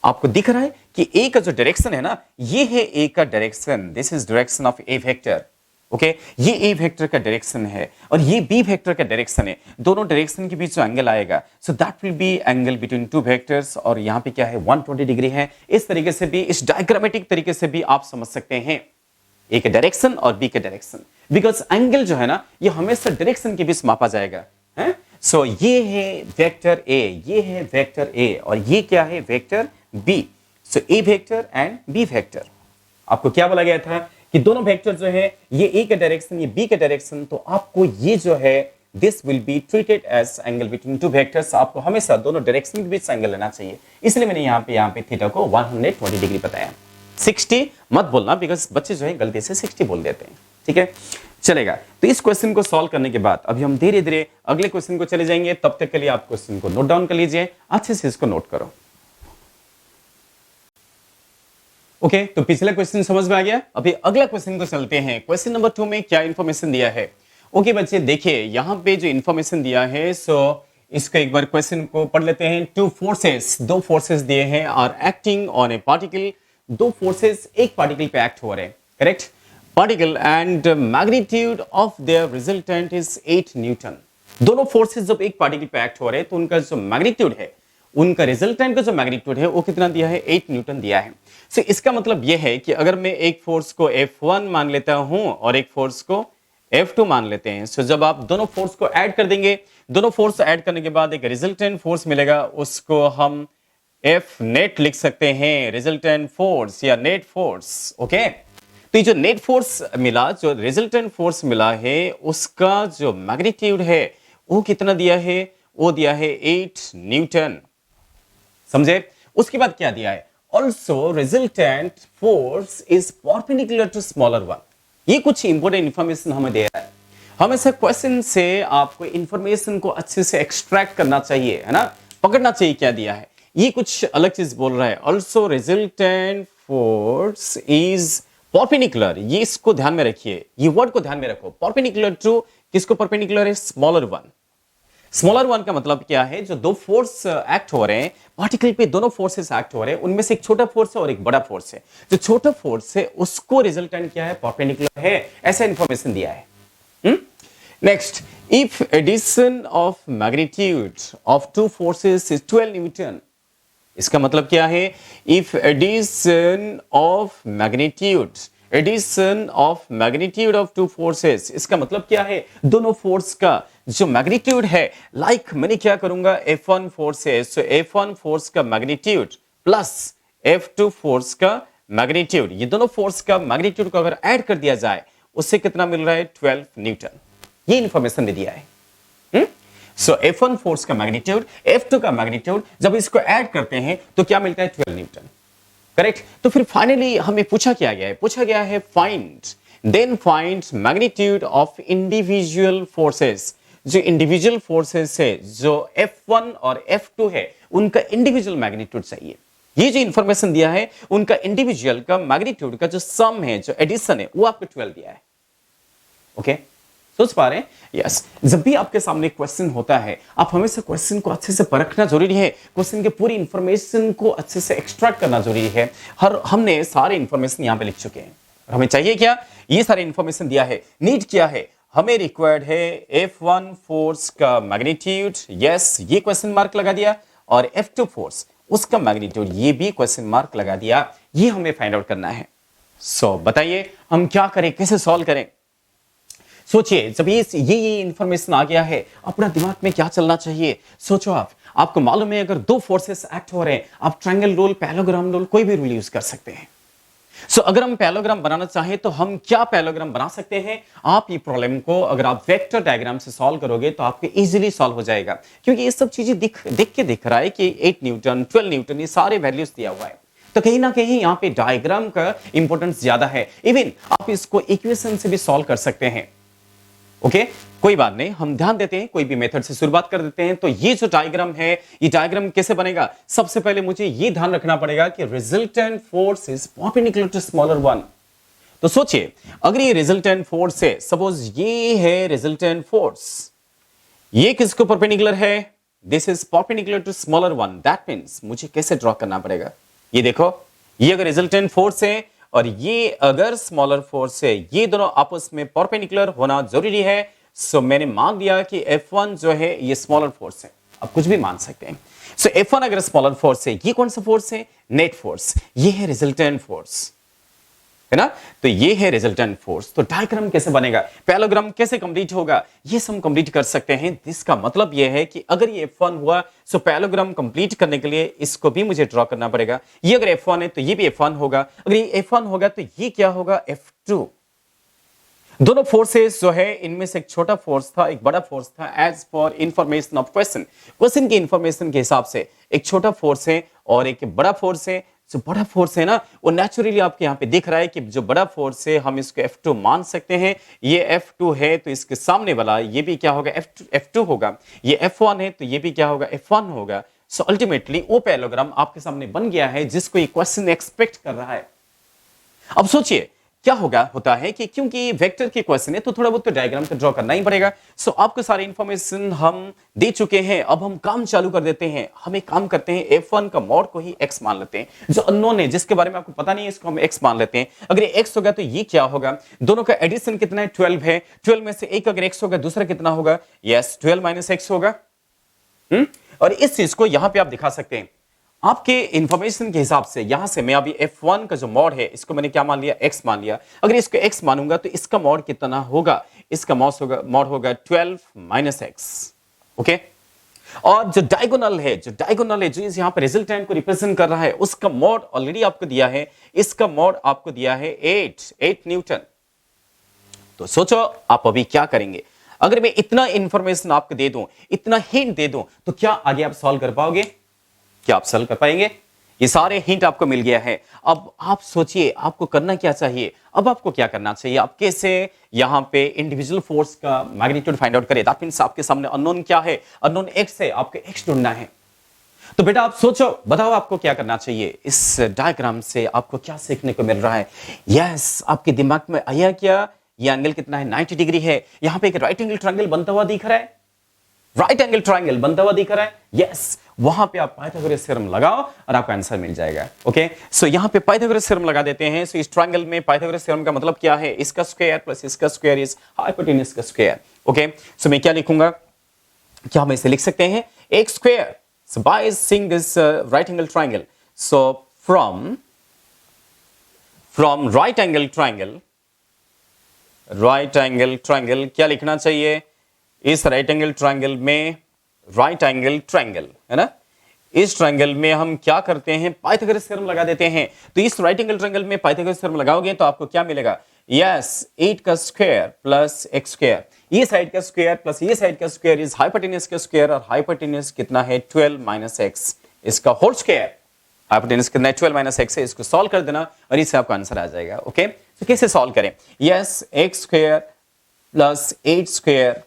आपको दिख रहा है कि ए का जो डायरेक्शन है ना, ये है ए का direction. This is direction of A vector. Okay, ये ए वेक्टर का डायरेक्शन है और ये बी वेक्टर का डायरेक्शन है। दोनों डायरेक्शन के बीच जो एंगल आएगा, so that will be angle between two vectors, और यहां पे क्या है? 120 डिग्री है। इस तरीके से भी, इस डायग्रामेटिक तरीके से भी आप समझ सकते हैं ए के डायरेक्शन और बी के डायरेक्शन, बिकॉज एंगल जो है ना, ये हमेशा डायरेक्शन के बीच मापा जाएगा है। सो ये है वेक्टर ए, ये है वेक्टर ए, और ये क्या है? Vector B. So A vector and B vector. आपको क्या बोला गया था कि दोनों वेक्टर जो है ये ए के डायरेक्शन, ये बी के डायरेक्शन, तो आपको ये जो है this will be treated as angle between two vectors. आपको हमेशा दोनों डायरेक्शन के बीच एंगल लेना चाहिए, इसलिए मैंने यहाँ पे थीटा को 120 डिग्री बताया। 60 मत बोलना, बिकॉज बच्चे जो है गलती से 60 बोल देते हैं, ठीक है, चलेगा। तो इस क्वेश्चन को सॉल्व करने के बाद अभी हम धीरे धीरे अगले क्वेश्चन को चले जाएंगे। तब तक के लिए आप क्वेश्चन को नोट डाउन कर लीजिए, अच्छे से इसको नोट करो। ओके, तो पिछला क्वेश्चन समझ में आ गया। अभी अगला क्वेश्चन को चलते हैं। क्वेश्चन नंबर 2 में क्या इंफॉर्मेशन दिया है। ओके बच्चे देखिए, यहां पे जो इंफॉर्मेशन दिया है, सो इसका एक बार क्वेश्चन को पढ़ लेते हैं। टू फोर्सेस, दो फोर्सेस दिए हैं, are acting on a particle. दो फोर्सेस एक पार्टिकल पे एक्ट हो रहे हैं, correct. Particle and magnitude of their resultant is 8 newton. दोनों फोर्सेस जब एक पार्टिकल पे एक्ट हो रहे हैं तो उनका जो मैग्नीट्यूड है, उनका रिजल्टेंट का जो मैग्नीट्यूड है वो कितना दिया है, 8 न्यूटन दिया है। सो इसका मतलब यह है कि अगर मैं एक फोर्स को F1 मान लेता हूं और एक फोर्स को F2 मान लेते हैं, सो जब आप दोनों फोर्स को ऐड कर देंगे, दोनों फोर्स ऐड करने के बाद एक रिजल्टेंट फोर्स मिलेगा, उसको हम F नेट लिख सकते हैं, रिजल्टेंट फोर्स या नेट फोर्स। ओके, तो ये जो नेट फोर्स मिला, जो रिजल्टेंट फोर्स मिला है, उसका जो मैग्नीट्यूड है वो कितना दिया है, वो दिया है 8 न्यूटन। समझे? उसके बाद क्या दिया है, also resultant force is perpendicular to smaller one. ये कुछ इंपॉर्टेंट इंफॉर्मेशन हमें दे रहा है। हमेशा क्वेश्चन से आपको इंफॉर्मेशन को अच्छे से एक्सट्रैक्ट करना चाहिए, है ना, पकड़ना चाहिए क्या दिया है। ये कुछ अलग चीज बोल रहा है, also resultant force is perpendicular. ये इसको ध्यान में रखिए, ये वर्ड को ध्यान में रखो। परपेंडिकुलर टू किसको परपेंडिकुलर है, स्मॉलर वन। स्मॉलर वन का मतलब क्या है, जो दो फोर्स एक्ट हो रहे हैं पार्टिकल पे, दोनों फोर्सेस एक्ट हो रहे हैं, उनमें से एक छोटा फोर्स है और एक बड़ा फोर्स है। जो छोटा फोर्स है उसको रिजल्टेंट क्या है, परपेंडिकुलर है, ऐसा इंफॉर्मेशन दिया है। Next, if addition of magnitude of two forces is 12 newton. इसका मतलब क्या है, if addition of magnitude, addition of magnitude of two forces, इसका मतलब क्या है, दोनों फोर्स का जो मैग्नीट्यूड है, लाइक मैंने क्या करूंगा, F1 फोर्स है, सो F1 फोर्स का मैग्नीट्यूड प्लस F2 फोर्स का मैग्नीट्यूड, ये दोनों फोर्स का मैग्नीट्यूड को अगर ऐड कर दिया जाए, उससे कितना मिल रहा है, 12 न्यूटन। ये इंफॉर्मेशन दे दिया है। सो F1 फोर्स का मैग्नीट्यूड, F2 का मैग्नीट्यूड, जब इसको ऐड करते हैं तो क्या मिलता है, 12 न्यूटन, करेक्ट। तो फिर फाइनली हमें पूछा क्या गया है, पूछा गया है find magnitude of individual forces. जो इंडिविजुअल फोर्सेस है, जो F1 और F2 है, उनका इंडिविजुअल मैग्नीट्यूड चाहिए। ये जो इंफॉर्मेशन दिया है, उनका इंडिविजुअल का मैग्नीट्यूड का जो सम है, जो एडिशन है, वो आपको 12 दिया है। ओके, सोच पा रहे हैं? यस। जब भी आपके सामने क्वेश्चन होता है, आप हमेशा क्वेश्चन को अच्छे से परखना जरूरी है, क्वेश्चन के पूरी इंफॉर्मेशन को अच्छे से एक्सट्रैक्ट करना जरूरी है। हमने सारे इंफॉर्मेशन यहां पे लिख चुके हैं। हमें चाहिए क्या, ये सारे इंफॉर्मेशन दिया है। नीड क्या है, हमें रिक्वायर्ड है F1 फोर्स का मैग्नीट्यूड, यस, ये क्वेश्चन मार्क लगा दिया, और F2 फोर्स, उसका मैग्नीट्यूड, ये भी क्वेश्चन मार्क लगा दिया। ये हमें फाइंड आउट करना है। सो बताइए हम क्या करें, कैसे सॉल्व करें। सोचिए, जब ये इंफॉर्मेशन आ गया है, अपना दिमाग में क्या चलना चाहिए, सोचो। आपको मालूम है, अगर दो फोर्सेस एक्ट हो रहे हैं, आप ट्रायंगल रूल, पैरेललोग्राम रूल, कोई भी रूल यूज कर सकते हैं। सो अगर हम पैरेललोग्राम बनाना चाहें तो हम क्या पैरेललोग्राम बना सकते हैं। आप ये प्रॉब्लम को अगर आप वेक्टर डायग्राम से सॉल्व करोगे तो आपके इजीली सॉल्व हो जाएगा, क्योंकि ये सब चीजें देख के दिख रहा है कि 8 न्यूटन, 12 न्यूटन, ये सारे वैल्यूज दिया हुआ है। तो कहीं ना कहीं यहाँ पे डायग्राम का इंपॉर्टेंस ज्यादा है। इवन आप इसको इक्वेशन से भी सॉल्व कर सकते हैं। ओके, कोई बात नहीं, हम ध्यान देते हैं, कोई भी मेथड से शुरुआत कर देते हैं। तो ये जो डायग्राम है, ये डायग्राम कैसे बनेगा, सबसे पहले मुझे ये ध्यान रखना पड़ेगा कि resultant force is perpendicular to smaller one. तो सोचिए, अगर ये रिजल्टेंट फोर्स है, सपोज ये है रिजल्टेंट फोर्स, ये किसको परपेंडिकुलर है, this is perpendicular to smaller one. That means मुझे कैसे ड्रॉ करना पड़ेगा, ये देखो, ये अगर रिजल्टेंट फोर्स है और ये अगर स्मॉलर फोर्स है, ये दोनों आपस में परपेंडिकुलर होना जरूरी है। सो मैंने मान लिया कि F1 जो है ये स्मॉलर फोर्स है, आप कुछ भी मान सकते हैं। सो F1 अगर स्मॉलर फोर्स है, ये कौन सा फोर्स है, नेट फोर्स, ये है रिजल्टेंट फोर्स। है ना। तो ये है रिजल्टेंट फोर्स। तो डायग्राम कैसे बनेगा, पैरेललोग्राम कैसे कंप्लीट होगा, ये सब कंप्लीट कर सकते हैं। इसका मतलब ये है कि अगर ये F1 हुआ तो पैरेललोग्राम कंप्लीट करने के लिए इसको भी मुझे ड्रॉ करना पड़ेगा। ये अगर F1 है तो ये भी F1 होगा, अगर ये F1 होगा तो ये क्या होगा, F2। दोनों फोर्सेस जो है इनमें से एक छोटा फोर्स था, एक बड़ा फोर्स था। As for information of question की इंफॉर्मेशन के हिसाब से एक छोटा फोर्स है और एक बड़ा फोर्स है। जो बड़ा फोर्स है ना, वो नेचुरली आपके यहाँ पे दिख रहा है कि जो बड़ा फोर्स है हम इसको F2 मान सकते हैं। ये F2 है तो इसके सामने वाला ये भी क्या होगा, F2 होगा। ये F1 है तो ये भी क्या होगा, F1 होगा। सो अल्टीमेटली वो पैरेललोग्राम आपके सामने बन गया है जिसको ये क्वेश्चन एक्सपेक्ट कर रहा है। अब सोचिए क्या होता है कि क्योंकि वेक्टर के क्वेश्चन है तो थोड़ा बहुत तो डायग्राम तो ड्रॉ करना ही पड़ेगा। सो आपको सारी इंफॉर्मेशन हम दे चुके हैं, अब हम काम चालू कर देते हैं। हम एक काम करते हैं, F1 का मॉड को ही x मान लेते हैं। जो अननोन है, जिसके बारे में आपको पता नहीं है, इसको हम x मान लेते हैं। अगर ये x होगा तो ये क्या होगा, दोनों का एडिशन कितना है, 12 है। 12 में से एक अगर x होगा, दूसरा कितना होगा, यस 12 माइनस x होगा। और इस चीज को यहां पे आप दिखा सकते हैं आपके इंफॉर्मेशन के हिसाब से। यहां से मैं अभी F1 का जो मॉड है इसको मैंने क्या मान लिया, x मान लिया। अगर इसको x मानूंगा तो इसका मॉड कितना होगा, इसका मॉड होगा 12 माइनस x। ओके, और जो डायगोनल है, जो इस यहां पर रिजल्टेंट को रिप्रेजेंट कर रहा है, उसका मॉड ऑलरेडी आपको दिया है। इसका मॉड आपको दिया है 8 न्यूटन। तो सोचो आप अभी क्या करेंगे। अगर मैं इतना इंफॉर्मेशन आपको दे दूं, इतना हिंट दे दूं, तो क्या आगे आप सॉल्व कर पाओगे, क्या आप सॉल्व कर पाएंगे। ये सारे हिंट आपको मिल गया है। अब आप सोचिए आपको करना क्या चाहिए। अब आपको क्या करना चाहिए, आप कैसे यहां पे इंडिविजुअल फोर्स का मैग्नीट्यूड फाइंड आउट करें। दैट मींस आपके सामने अननोन क्या है, अननोन x है, आपको x ढूंढना है। तो बेटा आप सोचो, बताओ आपको क्या करना चाहिए। इस डायग्राम से आपको क्या सीखने को मिल रहा है। यस, आपके दिमाग में आया क्या, ये एंगल कितना है, 90 डिग्री है। यहां पे एक राइट एंगल ट्रायंगल बनता हुआ दिख रहा है, राइट एंगल ट्रायंगल बनता हुआ दिख रहा है। यस, वहां पे आप पाइथागोरस थ्योरम लगाओ और आपका आंसर मिल जाएगा। ओके, सो यहां पे पाइथागोरस थ्योरम लगा देते हैं। सो इस ट्रायंगल में पाइथागोरस थ्योरम का मतलब क्या है, इसका स्क्वायर प्लस इसका स्क्वायर इज हाइपोटेन्यूज का स्क्वायर। ओके, सो मैं क्या लिखूंगा, क्या हम इसे लिख सकते हैं, एक square. So by seeing this right angle triangle, so from right angle triangle क्या लिखना चाहिए, इस राइट एंगल ट्रायंगल में, राइट एंगल ट्रायंगल है ना, इस ट्रायंगल में हम क्या करते हैं, पाइथागोरस थ्योरम लगा देते हैं। तो इस राइट एंगल ट्रायंगल में पाइथागोरस थ्योरम लगाओगे तो आपको क्या मिलेगा, यस 8 का स्क्वायर प्लस x स्क्वायर। ये साइड का स्क्वायर प्लस ये साइड का स्क्वायर इज हाइपोटेन्यूज का स्क्वायर, और हाइपोटेन्यूज कितना है 12 माइनस x, इसका होल स्क्वायर। हाइपोटेन्यूज कितना है 12 माइनस x है। इसको सॉल्व कर देना और इससे आपका आंसर आ जाएगा। ओके, तो कैसे सॉल्व करें, yes x square plus 8 square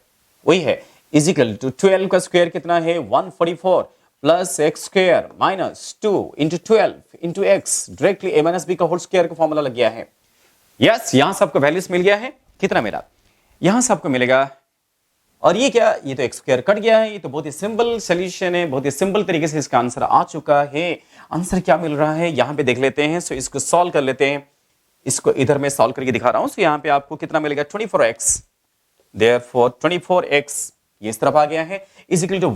वही है इजिकल टू 12 का स्क्वायर कितना है 144 plus x square minus 2 into 12 into x, directly a minus B का होल स्क्वायर का फॉर्मूला लग गया है। यस, यहां से आपको वैल्यूज मिल गया है, कितना मेरा यहां से आपको मिलेगा। और ये क्या, ये तो एक्स स्क्वायर कट गया है। ये तो बहुत ही सिंपल सोल्यूशन है, बहुत ही सिंपल तरीके से इसका आंसर आ चुका है। आंसर क्या मिल रहा है यहां पे देख लेते हैं। सो इसको सॉल्व कर लेते हैं, इसको इधर में सॉल्व करके दिखा रहा हूं। सो यहां पे आपको कितना मिलेगा 24x, देयरफॉर 24x ये इस तरफ आ गया है, इज इक्वल टू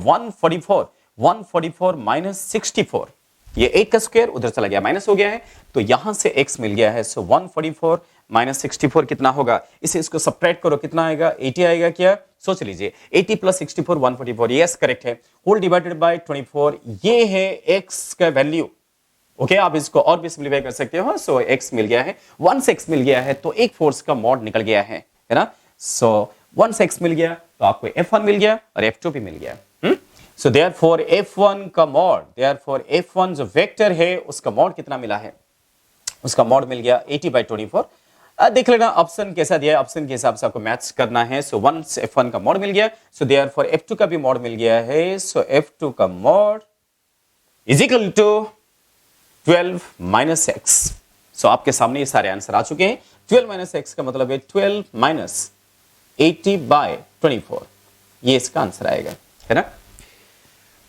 144 माइनस 64। ये 8 का स्क्वायर उधर चला गया, माइनस हो गया है, तो यहां से x मिल गया है। सो 144 माइनस 64 कितना होगा, इसे इसको सब्ट्रैक्ट करो, कितना आएगा 80 आएगा क्या, सोच लीजिए 80 प्लस 64 144, यस करेक्ट है। होल डिवाइडेड बाय 24, ये है x का वैल्यू। ओके, आप इसको और भी सिंपलीफाई कर सकते हो। सो x मिल गया है, 1 x मिल गया है, तो एक फोर्स का मॉड निकल गया है ना। सो 1 x मिल गया तो आपको F1 मिल गया और F2 भी मिल गया। सो देयरफॉर F1 का मॉड, देयरफॉर F1 जो वेक्टर है उसका मॉड कितना मिला है, उसका मॉड मिल गया 80/24। देख लेना ऑप्शन कैसा दिया है, ऑप्शन के हिसाब से आपको मैच करना है। सो 1 F1 का मॉड मिल गया, सो देयरफॉर F2 का भी मॉड मिल गया है। सो F2 का mod is equal to 12 minus x. So आपके सामने ये सारे आंसर आ चुके हैं। 12 माइनस एक्स का मतलब है 12 माइनस 80/24, ये इसका आंसर आएगा, है ना।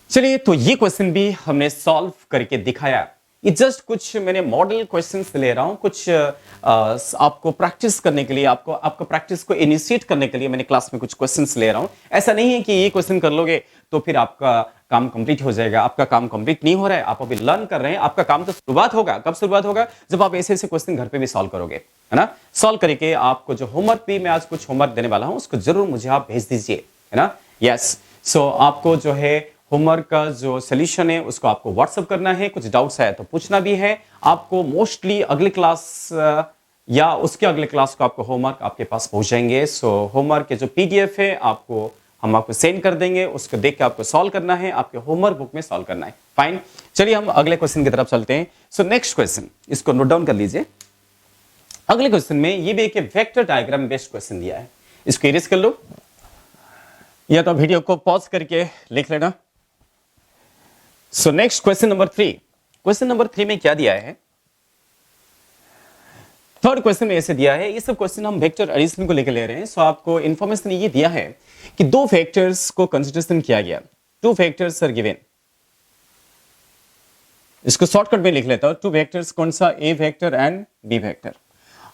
चलिए, तो ये क्वेश्चन भी हमने सॉल्व करके दिखाया। ये जस्ट कुछ मैंने मॉडल क्वेश्चंस ले रहा हूं, कुछ आपको प्रैक्टिस करने के लिए, आपको प्रैक्टिस को इनिशिएट करने के लिए मैंने क्लास में कुछ क्वेश्चंस ले रहा हूं। ऐसा नहीं है कि ये क्वेश्चन कर लोगे तो फिर आपका काम कंप्लीट हो जाएगा। आपका काम कंप्लीट नहीं हो रहा है, आप अभी लर्न कर रहे हैं, आपका काम तो शुरुआत होगा। कब शुरुआत होगा? जब आप ऐसे ऐसे क्वेश्चन घर पे भी सॉल्व करोगे, है ना। सॉल्व करके आपको जो होमवर्क भी मैं आज कुछ होमवर्क देने वाला हूं, उसको जरूर मुझे आप भेज दीजिए, है ना। यस, सो आपको जो है होमवर्क का जो सोल्यूशन है उसको आपको व्हाट्सएप करना है। कुछ डाउट्स है तो पूछना भी है। आपको मोस्टली अगले क्लास या उसके अगले क्लास को आपको होमवर्क आपके पास पहुंच जाएंगे। सो होमवर्क के जो पीडीएफ है हम आपको सेंड कर देंगे, उसको देख के आपको सॉल्व करना है, आपके होमवर्क बुक में सॉल्व करना है। फाइन, चलिए हम अगले क्वेश्चन की तरफ चलते हैं। सो नेक्स्ट क्वेश्चन, इसको नोट डाउन कर लीजिए। अगले क्वेश्चन में ये भी एक वेक्टर डायग्राम बेस्ड क्वेश्चन दिया है, इसको इरेज कर लो या तो वीडियो को पॉज करके लिख लेना। So next question number 3, question number 3 में क्या दिया है? थर्ड क्वेश्चन में ऐसे दिया है, ये सब क्वेश्चन हम वेक्टर एडिशन को लेकर ले रहे हैं। सो आपको इंफॉर्मेशन ये दिया है कि दो वेक्टर्स को कंसीडरेशन किया गया, टू वेक्टर्स आर गिवन। इसको शॉर्टकट में लिख लेता हूं, टू वेक्टर्स, कौन सा? ए वेक्टर एंड बी वेक्टर।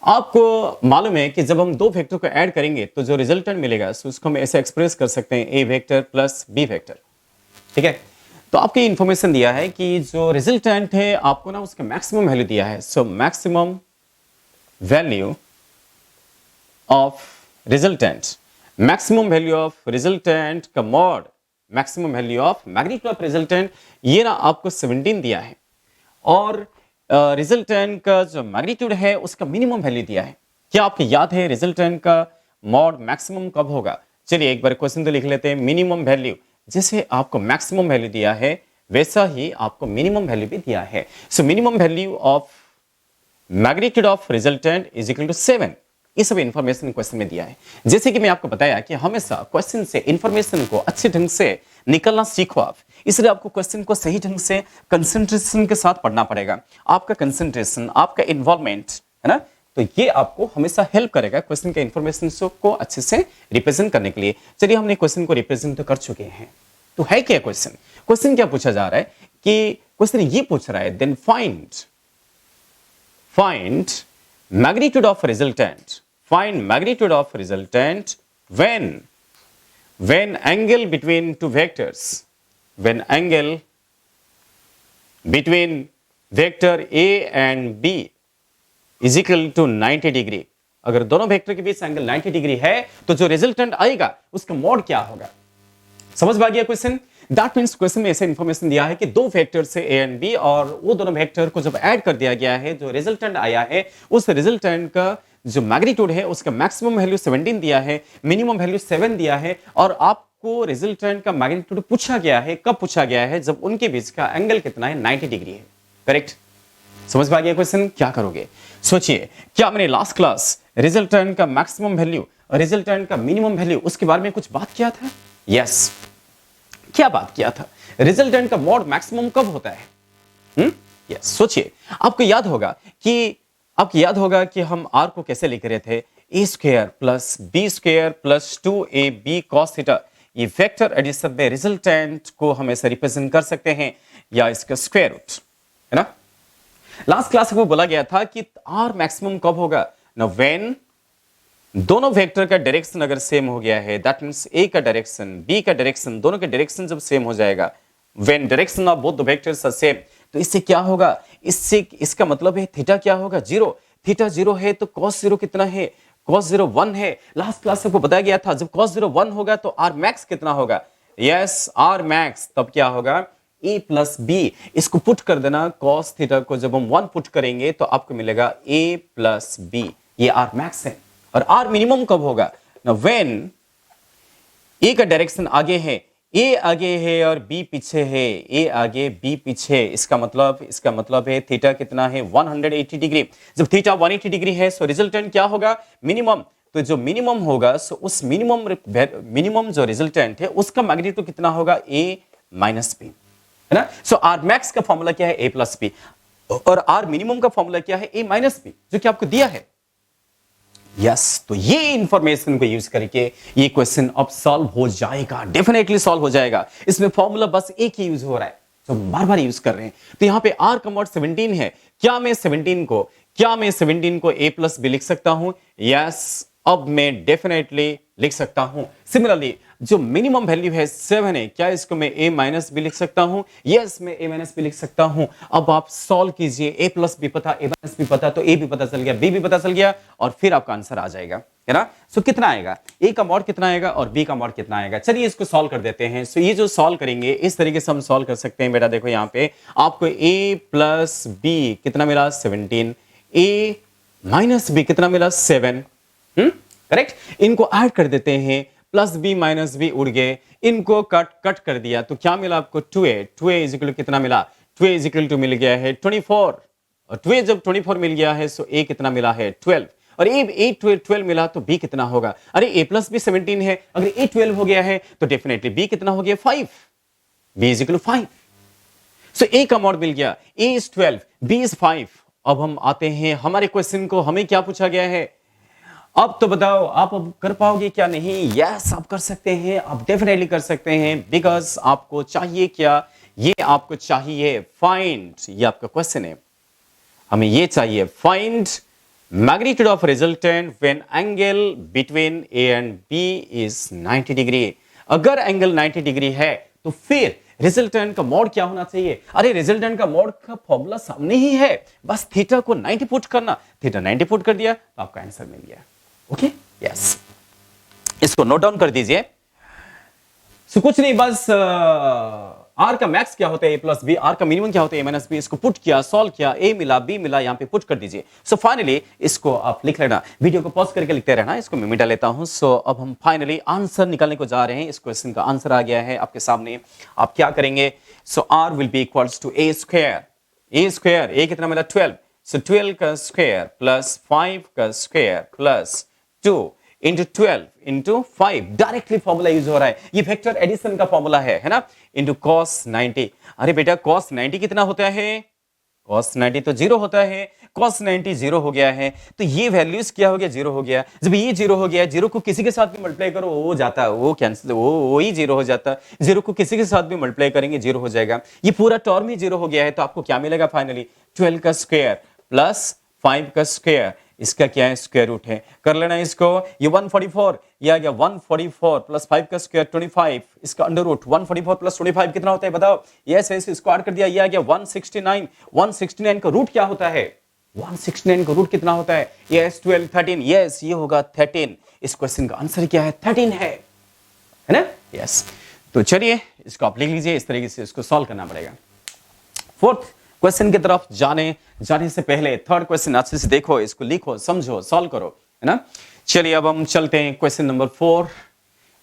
आपको मालूम है कि जब हम दो वेक्टर को ऐड करेंगे तो जो रिजल्टेंट मिलेगा सो उसको हम ऐसे एक्सप्रेस कर सकते हैं, ए वेक्टर प्लस बी वेक्टर। ठीक है, तो आपको इंफॉर्मेशन दिया है कि जो रिजल्टेंट है आपको ना उसका मैक्सिमम वैल्यू दिया है। So maximum value of resultant, maximum value of resultant का mod maximum value of magnitude of resultant, ये ना आपको 17 दिया है। और रिजल्टेंट का जो मैग्नीट्यूड है उसका मिनिमम वैल्यू दिया है। क्या आपको याद है रिजल्टेंट का मॉड मैक्सिमम कब होगा? चलिए एक बार क्वेश्चन तो लिख लेते हैं। मिनिमम वैल्यू, जैसे आपको मैक्सिमम वैल्यू दिया है वैसा ही आपको मिनिमम वैल्यू भी दिया है। So minimum value of magnitude of resultant is equal to 7। ये सब इंफॉर्मेशन क्वेश्चन में दिया है। जैसे कि मैं आपको बताया कि हमेशा क्वेश्चन से इंफॉर्मेशन को अच्छे ढंग से निकलना सीखो आप, इसलिए आपको क्वेश्चन को सही ढंग से कंसंट्रेशन के साथ पढ़ना पड़ेगा। आपका कंसंट्रेशन, आपका इन्वॉल्वमेंट, है ना, तो ये आपको हमेशा हेल्प करेगा क्वेश्चन के इंफॉर्मेशन को अच्छे से रिप्रेजेंट करने के लिए। चलिए हमने क्वेश्चन को रिप्रेजेंट तो कर चुके हैं, तो है क्या क्वेश्चन? क्वेश्चन क्या पूछा जा रहा है कि क्वेश्चन ये पूछ रहा है, then find magnitude of resultant, find magnitude of resultant when angle between two vectors, when angle between vector A and B is equal to 90 degree. अगर दोनों वेक्टर के बीच एंगल 90 डिग्री है तो जो रिजल्टेंट आएगा उसका मोड क्या होगा? समझ में आ गया क्वेश्चन? दैट मींस क्वेश्चन में ऐसे इंफॉर्मेशन दिया है कि दो वेक्टर से ए एंड बी, और वो दोनों वेक्टर को जब ऐड कर दिया गया है, जो रिजल्टेंट आया है उस रिजल्टेंट का जो मैग्नीट्यूड है उसका मैक्सिमम वैल्यू 17 दिया है, मिनिमम वैल्यू 7 दिया है, और आपको रिजल्टेंट का मैग्नीट्यूड पूछा गया है। कब पूछा गया है? जब उनके बीच का एंगल कितना है? 90 डिग्री है। करेक्ट? समझ में आ गया क्वेश्चन? क्या करोगे सोचिए। क्या मैंने लास्ट क्लास रिजल्टेंट का मैक्सिमम वैल्यू और रिजल्टेंट का मिनिमम वैल्यू उसके बारे में कुछ बात किया था? यस, क्या बात किया था? रिजल्टेंट का मॉड मैक्सिमम कब होता है? यस, सोचिए। आपको याद होगा कि हम आर को कैसे लिख रहे थे? A square plus B square plus 2ab cos theta. ये वेक्टर एडिशन में रिजल्टेंट को हम ऐसे रिप्रेजेंट कर सकते हैं या इसका स्क्वायर रूट, है ना। लास्ट क्लास में बोला गया था कि आर मैक्सिमम कब होगा? ना व्हेन दोनों वेक्टर का डायरेक्शन अगर सेम हो गया है, दैट मींस ए का डायरेक्शन, बी का डायरेक्शन, दोनों के डायरेक्शन जब सेम हो जाएगा, when direction of both the vectors are same, तो इससे क्या होगा? इसका मतलब है थीटा क्या होगा? 0। थीटा 0 है तो cos 0 कितना है? cos 0 1 है। लास्ट क्लास में आपको बताया गया था जब cos 0 1 होगा तो r max कितना होगा? यस, r max तब क्या होगा? a plus b। इसको पुट कर देना, cos थीटा को जब हम 1 पुट करेंगे तो आपको मिलेगा a प्लस b। ये r max है। और आर मिनिमम कब होगा? ना व्हेन ए का डायरेक्शन आगे है, ए आगे है और बी पीछे है, ए आगे बी पीछे। इसका मतलब है थीटा कितना है? 180 डिग्री। जब थीटा 180 डिग्री है सो रिजल्टेंट क्या होगा? मिनिमम। तो जो मिनिमम होगा सो उस मिनिमम जो रिजल्टेंट है उसका मैग्नीट्यूड कितना होगा? a माइनस बी, है ना। सो आर मैक्स का फॉर्मूला क्या है? a प्लस बी, और आर मिनिमम का फॉर्मूला क्या है? a माइनस बी, जो कि आपको दिया है। यस, तो ये इंफॉर्मेशन को यूज करके ये क्वेश्चन अब सॉल्व हो जाएगा, डेफिनेटली सॉल्व हो जाएगा। इसमें फॉर्मूला बस एक ही यूज हो रहा है जो बार बार यूज कर रहे हैं। तो यहां पे r का मॉड 17 है। क्या मैं 17 को a प्लस बी लिख सकता हूं? यस, अब मैं डेफिनेटली लिख सकता हूं। सिमिलरली जो मिनिमम वैल्यू है 7 है, क्या इसको मैं a माइनस बी लिख सकता हूं? यस, मैं a माइनस बी लिख सकता हूं। अब आप सॉल्व कीजिए, a प्लस बी पता, a माइनस बी पता, तो a भी पता चल गया, b भी पता चल गया, और फिर आपका आंसर आ जाएगा, है ना। सो कितना आएगा, a का मॉड कितना आएगा और b का मॉड कितना आएगा। चलिए इसको सॉल्व कर देते हैं। सो ये जो सॉल्व करेंगे इस तरीके से हम सॉल्व कर सकते हैं। बेटा देखो यहाँ पे आपको a प्लस बी कितना मिला 17, a माइनस बी कितना मिला 7, करेक्ट। इनको ऐड कर देते हैं, प्लस बी माइनस बी उड़ गए, इनको कट कर दिया तो क्या मिला आपको 2a, 2a is equal to कितना मिला, 2a इज इक्वल टू मिल गया है 24, और 2a जब 24 मिल गया है सो a कितना मिला है 12, और a 12 मिला तो b कितना होगा, अरे a प्लस बी 17 है, अगर a 12 हो गया है तो डेफिनेटली b कितना हो गया 5, b is equal to 5। So a का मॉड मिल गया, a इज 12, b इज 5। अब हम आते हैं हमारे क्वेश्चन को, हमें क्या पूछा गया है। अब तो बताओ आप अब कर पाओगे क्या नहीं? यस, आप कर सकते हैं, आप डेफिनेटली कर सकते हैं, बिकॉज आपको चाहिए क्या, ये आपको चाहिए फाइंड, ये आपका क्वेश्चन है, हमें ये चाहिए find magnitude of resultant when angle between A and B is 90 degree. अगर एंगल 90 डिग्री है तो फिर रिजल्टेंट का मोड क्या होना चाहिए? अरे रिजल्टेंट का मोड का फॉर्मूला सामने ही है, बस थीटा को 90 पुट करना, थीटा 90 पुट कर दिया तो आपका आंसर मिल गया। ओके, यस, इसको नोट डाउन कर दीजिए। सो कुछ नहीं, बस आर का मैक्स क्या होता है a प्लस बी, आर का मिनिमम क्या होता है a माइनस बी, इसको पुट किया, सॉल्व किया, a मिला b मिला, यहां पे पुट कर दीजिए। सो फाइनली इसको आप लिख लेना, वीडियो को पॉज करके लिखते रहना, इसको मैं मिटा लेता हूं। सो अब हम फाइनली आंसर निकालने को जा रहे हैं। इस क्वेश्चन का आंसर आ गया है आपके सामने। आप क्या करेंगे, so r will be equals to a square, a कितना मिला 12, सो 12 का स्क्वायर प्लस 5 का square plus 2 into 12 into 5, directly formula use हो रहा है, ये वेक्टर एडिशन का फॉर्मूला है ना, इंटू cos 90। अरे बेटा cos 90 कितना होता है, cos 90 तो 0 होता है, cos 90 0 हो गया है, तो ये वैल्यूज क्या हो गया, 0 हो गया। जब ये 0 हो गया, 0 को किसी के साथ भी मल्टीप्लाई करो वो जाता है, वो कैंसिल, वो ही 0 हो जाता है। 0 को किसी के साथ भी मल्टीप्लाई करेंगे 0 हो जाएगा, ये पूरा टर्म ही 0 हो गया है, तो आपको क्या मिलेगा फाइनली 12 का स्क्वायर प्लस 5 का स्क्वायर, इसका क्या है स्क्वायर रूट है, कर लेना इसको, ये 144, ये आ गया 144 प्लस 5 का स्क्वायर 25, इसका अंडर रूट 144 प्लस 25 कितना होता है बताओ। यस, इसको ऐड कर दिया, ये आ गया 169, 169 का रूट क्या होता है, 169 का रूट कितना होता है, यस 12 13, यस ये होगा 13। इस क्वेश्चन का आंसर क्या है 13 है ना। यस, तो चलिए इसको आप लिख लीजिए, इस तरीके से इसको सॉल्व करना पड़ेगा। फोर्थ क्वेश्चन की तरफ जाने से पहले थर्ड क्वेश्चन अच्छे से देखो, इसको लिखो, समझो, सॉल्व करो, है ना। चलिए अब हम चलते हैं क्वेश्चन नंबर 4।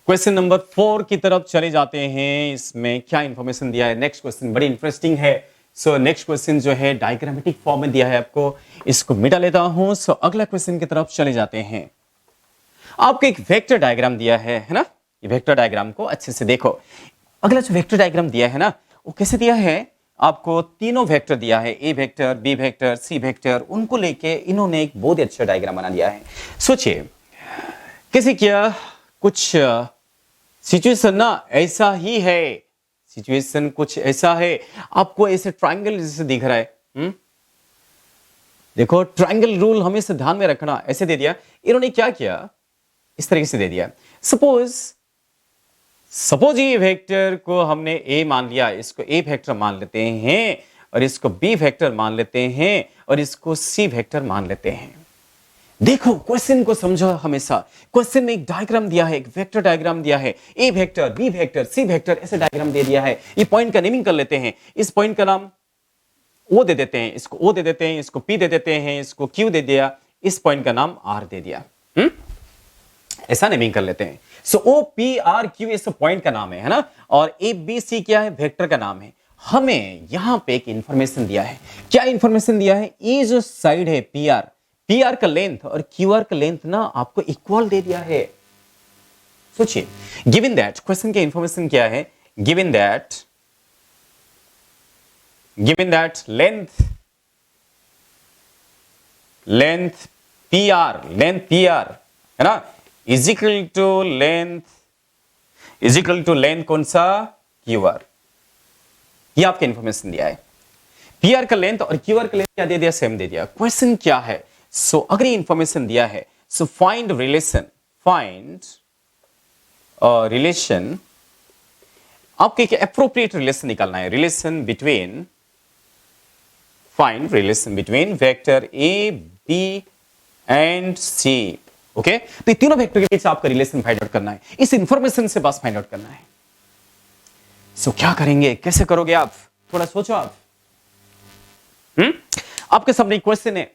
क्वेश्चन नंबर 4 की तरफ चले जाते हैं। इसमें क्या इंफॉर्मेशन दिया है, नेक्स्ट क्वेश्चन बड़ी इंटरेस्टिंग है। सो नेक्स्ट क्वेश्चन जो है डायग्रामेटिक फॉर्म में दिया है आपको, इसको मिटा लेता हूं। सो अगला क्वेश्चन की तरफ चले जाते हैं। आपको एक वेक्टर डायग्राम दिया है ना, ये वेक्टर डायग्राम को अच्छे से देखो। अगला जो वेक्टर डायग्राम दिया है ना, वो कैसे दिया है, आपको तीनों वेक्टर दिया है, A vector, B vector, C vector, उनको लेके इन्होंने एक बहुत अच्छा डायग्राम बना दिया है। सोचिए किसी क्या कुछ सिचुएशन ना ऐसा ही है, सिचुएशन कुछ ऐसा है, आपको ऐसे ट्रायंगल जैसे दिख रहा है। देखो ट्रायंगल रूल हमेशा ध्यान में रखना, ऐसे दे दिया इन्होंने, क्या किया इस तरीके से दे दिया। सपोज ये वेक्टर को हमने a मान लिया, इसको a वेक्टर मान लेते हैं, और इसको b वेक्टर मान लेते हैं, और इसको c वेक्टर मान लेते हैं। देखो क्वेश्चन को समझो, हमेशा क्वेश्चन में एक डायग्राम दिया है, एक वेक्टर डायग्राम दिया है, a vector, b vector, c vector, ऐसे डायग्राम दे दिया है। ये पॉइंट का नेमिंग कर लेते हैं, इस पॉइंट का नाम o दे देते हैं, इसको o दे देते हैं, इसको p दे देते हैं, इसको q दे दिया, इस पॉइंट का नाम r दे दिया। ऐसा नेमिंग कर लेते हैं। सो ओ पी आर क्यू इस पॉइंट का नाम है ना, और ए बी सी क्या है, वेक्टर का नाम है। हमें यहां पे एक इंफॉर्मेशन दिया है, क्या इंफॉर्मेशन दिया है, ये जो साइड है पी आर का लेंथ और क्यू आर का लेंथ ना आपको इक्वल दे दिया है। सोचिए गिवन दैट, क्वेश्चन के इंफॉर्मेशन क्या है, given that length P R है ना, इज इक्वल टू लेंथ कौन सा, क्यू आर। ये आपका इंफॉर्मेशन दिया है, पी आर का लेंथ और क्यू आर का लेंथ क्या दे दिया, सेम दे दिया। क्वेश्चन क्या है, सो अगर ये इंफॉर्मेशन दिया है so find relation, find relation, आपको एक एप्रोप्रिएट रिलेशन निकालना है, relation between, find relation between vector A B and C. Okay, तो तीनों वेक्टर के बीच आपका रिलेशन फाइंड आउट करना है, इस इंफॉर्मेशन से बस फाइंड आउट करना है। सो क्या करेंगे, कैसे करोगे आप, थोड़ा सोचो आप। आपके सामने क्वेश्चन है,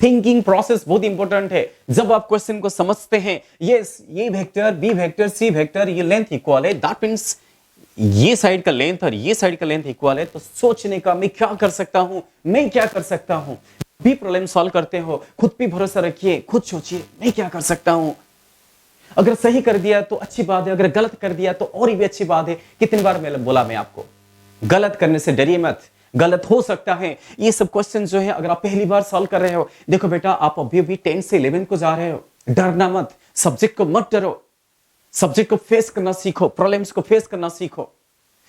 थिंकिंग प्रोसेस बहुत इंपॉर्टेंट है। जब आप क्वेश्चन को समझते हैं, यस ये vector B vector C vector ये लेंथ इक्वल है, दैट मींस ये साइड का लेंथ और ये साइड का लेंथ इक्वल है, तो सोचने का मैं क्या कर सकता हूं, मैं क्या कर सकता हूं। भी प्रॉब्लम सॉल्व करते हो, खुद पे भरोसा रखिए, खुद सोचिए मैं क्या कर सकता हूं। अगर सही कर दिया तो अच्छी बात है, अगर गलत कर दिया तो और भी अच्छी बात है। कितनी बार मैंने बोला मैं आपको, गलत करने से डरिए मत, गलत हो सकता है। ये सब क्वेश्चन जो है अगर आप पहली बार सॉल्व कर रहे हो, देखो बेटा आप अभी 10 से 11 को जा रहे हो, डरना मत, सब्जेक्ट को मत डरो, सब्जेक्ट को फेस करना सीखो, प्रॉब्लम्स को फेस करना सीखो।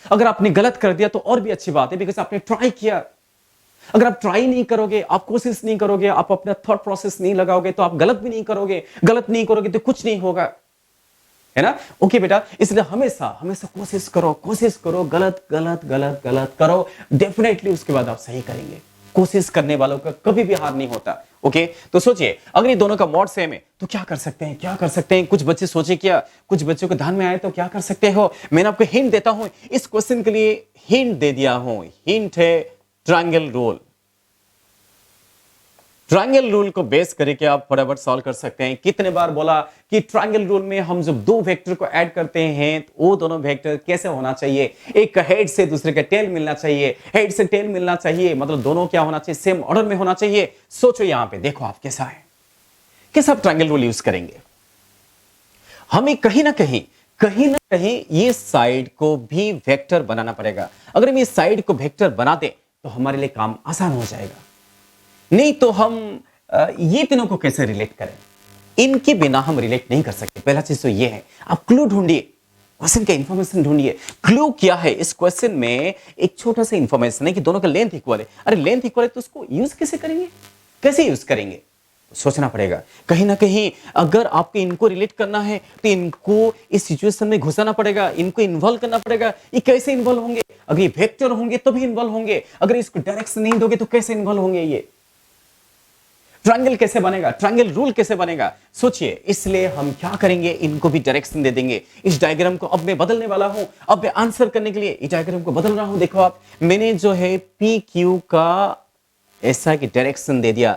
अगर आपने गलत कर दिया तो और भी अच्छी बात है, बिकॉज आपने ट्राई किया। अगर आप ट्राई नहीं करोगे, आप कोशिश नहीं करोगे, आप अपना थॉट प्रोसेस नहीं लगाओगे, तो आप गलत भी नहीं करोगे, गलत नहीं करोगे तो कुछ नहीं होगा, है ना। ओके बेटा, इसलिए हमेशा हमेशा कोशिश करो, गलत गलत गलत गलत करो, डेफिनेटली उसके बाद आप सही करेंगे। कोशिश करने वालों का कभी भी हार नहीं होता। ओके, तो सोचिए अगर ये दोनों का मॉड सेम है तो क्या कर सकते हैं, क्या कर सकते हैं। कुछ बच्चे सोचे, क्या कुछ बच्चों को ध्यान में आए तो क्या कर सकते हो। मैंने आपको हिंट देता हूं, इस क्वेश्चन के लिए हिंट दे दिया हूं। हिंट है ट्रायंगल रूल। ट्रायंगल रूल को बेस करके आप फटाफट सॉल्व कर सकते हैं। कितने बार बोला कि ट्रायंगल रूल में हम जब दो वेक्टर को ऐड करते हैं तो वो दोनों वेक्टर कैसे होना चाहिए, एक का हेड से दूसरे का टेल मिलना चाहिए, हेड से टेल मिलना चाहिए, मतलब दोनों क्या होना चाहिए, सेम ऑर्डर में होना चाहिए। सोचो यहां पे देखो आप कैसा है, कैसा आप ट्रायंगल रूल यूज करेंगे। हमें कहीं ना कहीं ये साइड को भी वेक्टर बनाना पड़ेगा। अगर हम इस साइड को वेक्टर बना दे तो हमारे लिए काम आसान हो जाएगा। नहीं तो हम ये तीनों को कैसे रिलेट करें, इनके बिना हम रिलेट नहीं कर सकते। पहला चीज तो ये है, आप क्लू ढूंढिए, क्वेश्चन का इंफॉर्मेशन ढूंढिए। क्लू क्या है इस क्वेश्चन में, एक छोटा सा इंफॉर्मेशन है कि दोनों का लेंथ इक्वल है। अरे लेंथ इक्वल है तो उसको यूज कैसे करेंगे, कैसे यूज करेंगे, सोचना पड़ेगा। कहीं ना कहीं अगर आपको इनको रिलेट करना है तो इनको इस सिचुएशन में घुसाना पड़ेगा, इनको इन्वॉल्व करना पड़ेगा। ये कैसे इन्वॉल्व होंगे, अगर ये वेक्टर होंगे तो भी इन्वॉल्व होंगे, अगर इसको डायरेक्शन नहीं दोगे तो कैसे इन्वॉल्व होंगे। ये ट्रायंगल कैसे बनेगा, ट्रायंगल रूल कैसे बनेगा, सोचिए। इसलिए हम क्या करेंगे, इनको भी डायरेक्शन दे देंगे। इस डायग्राम को अब मैं बदलने वाला हूं, अब मैं आंसर करने के लिए इस डायग्राम को बदल रहा हूं। देखो आप, मैंने जो है पी क्यू का ऐसा कि डायरेक्शन दे दिया,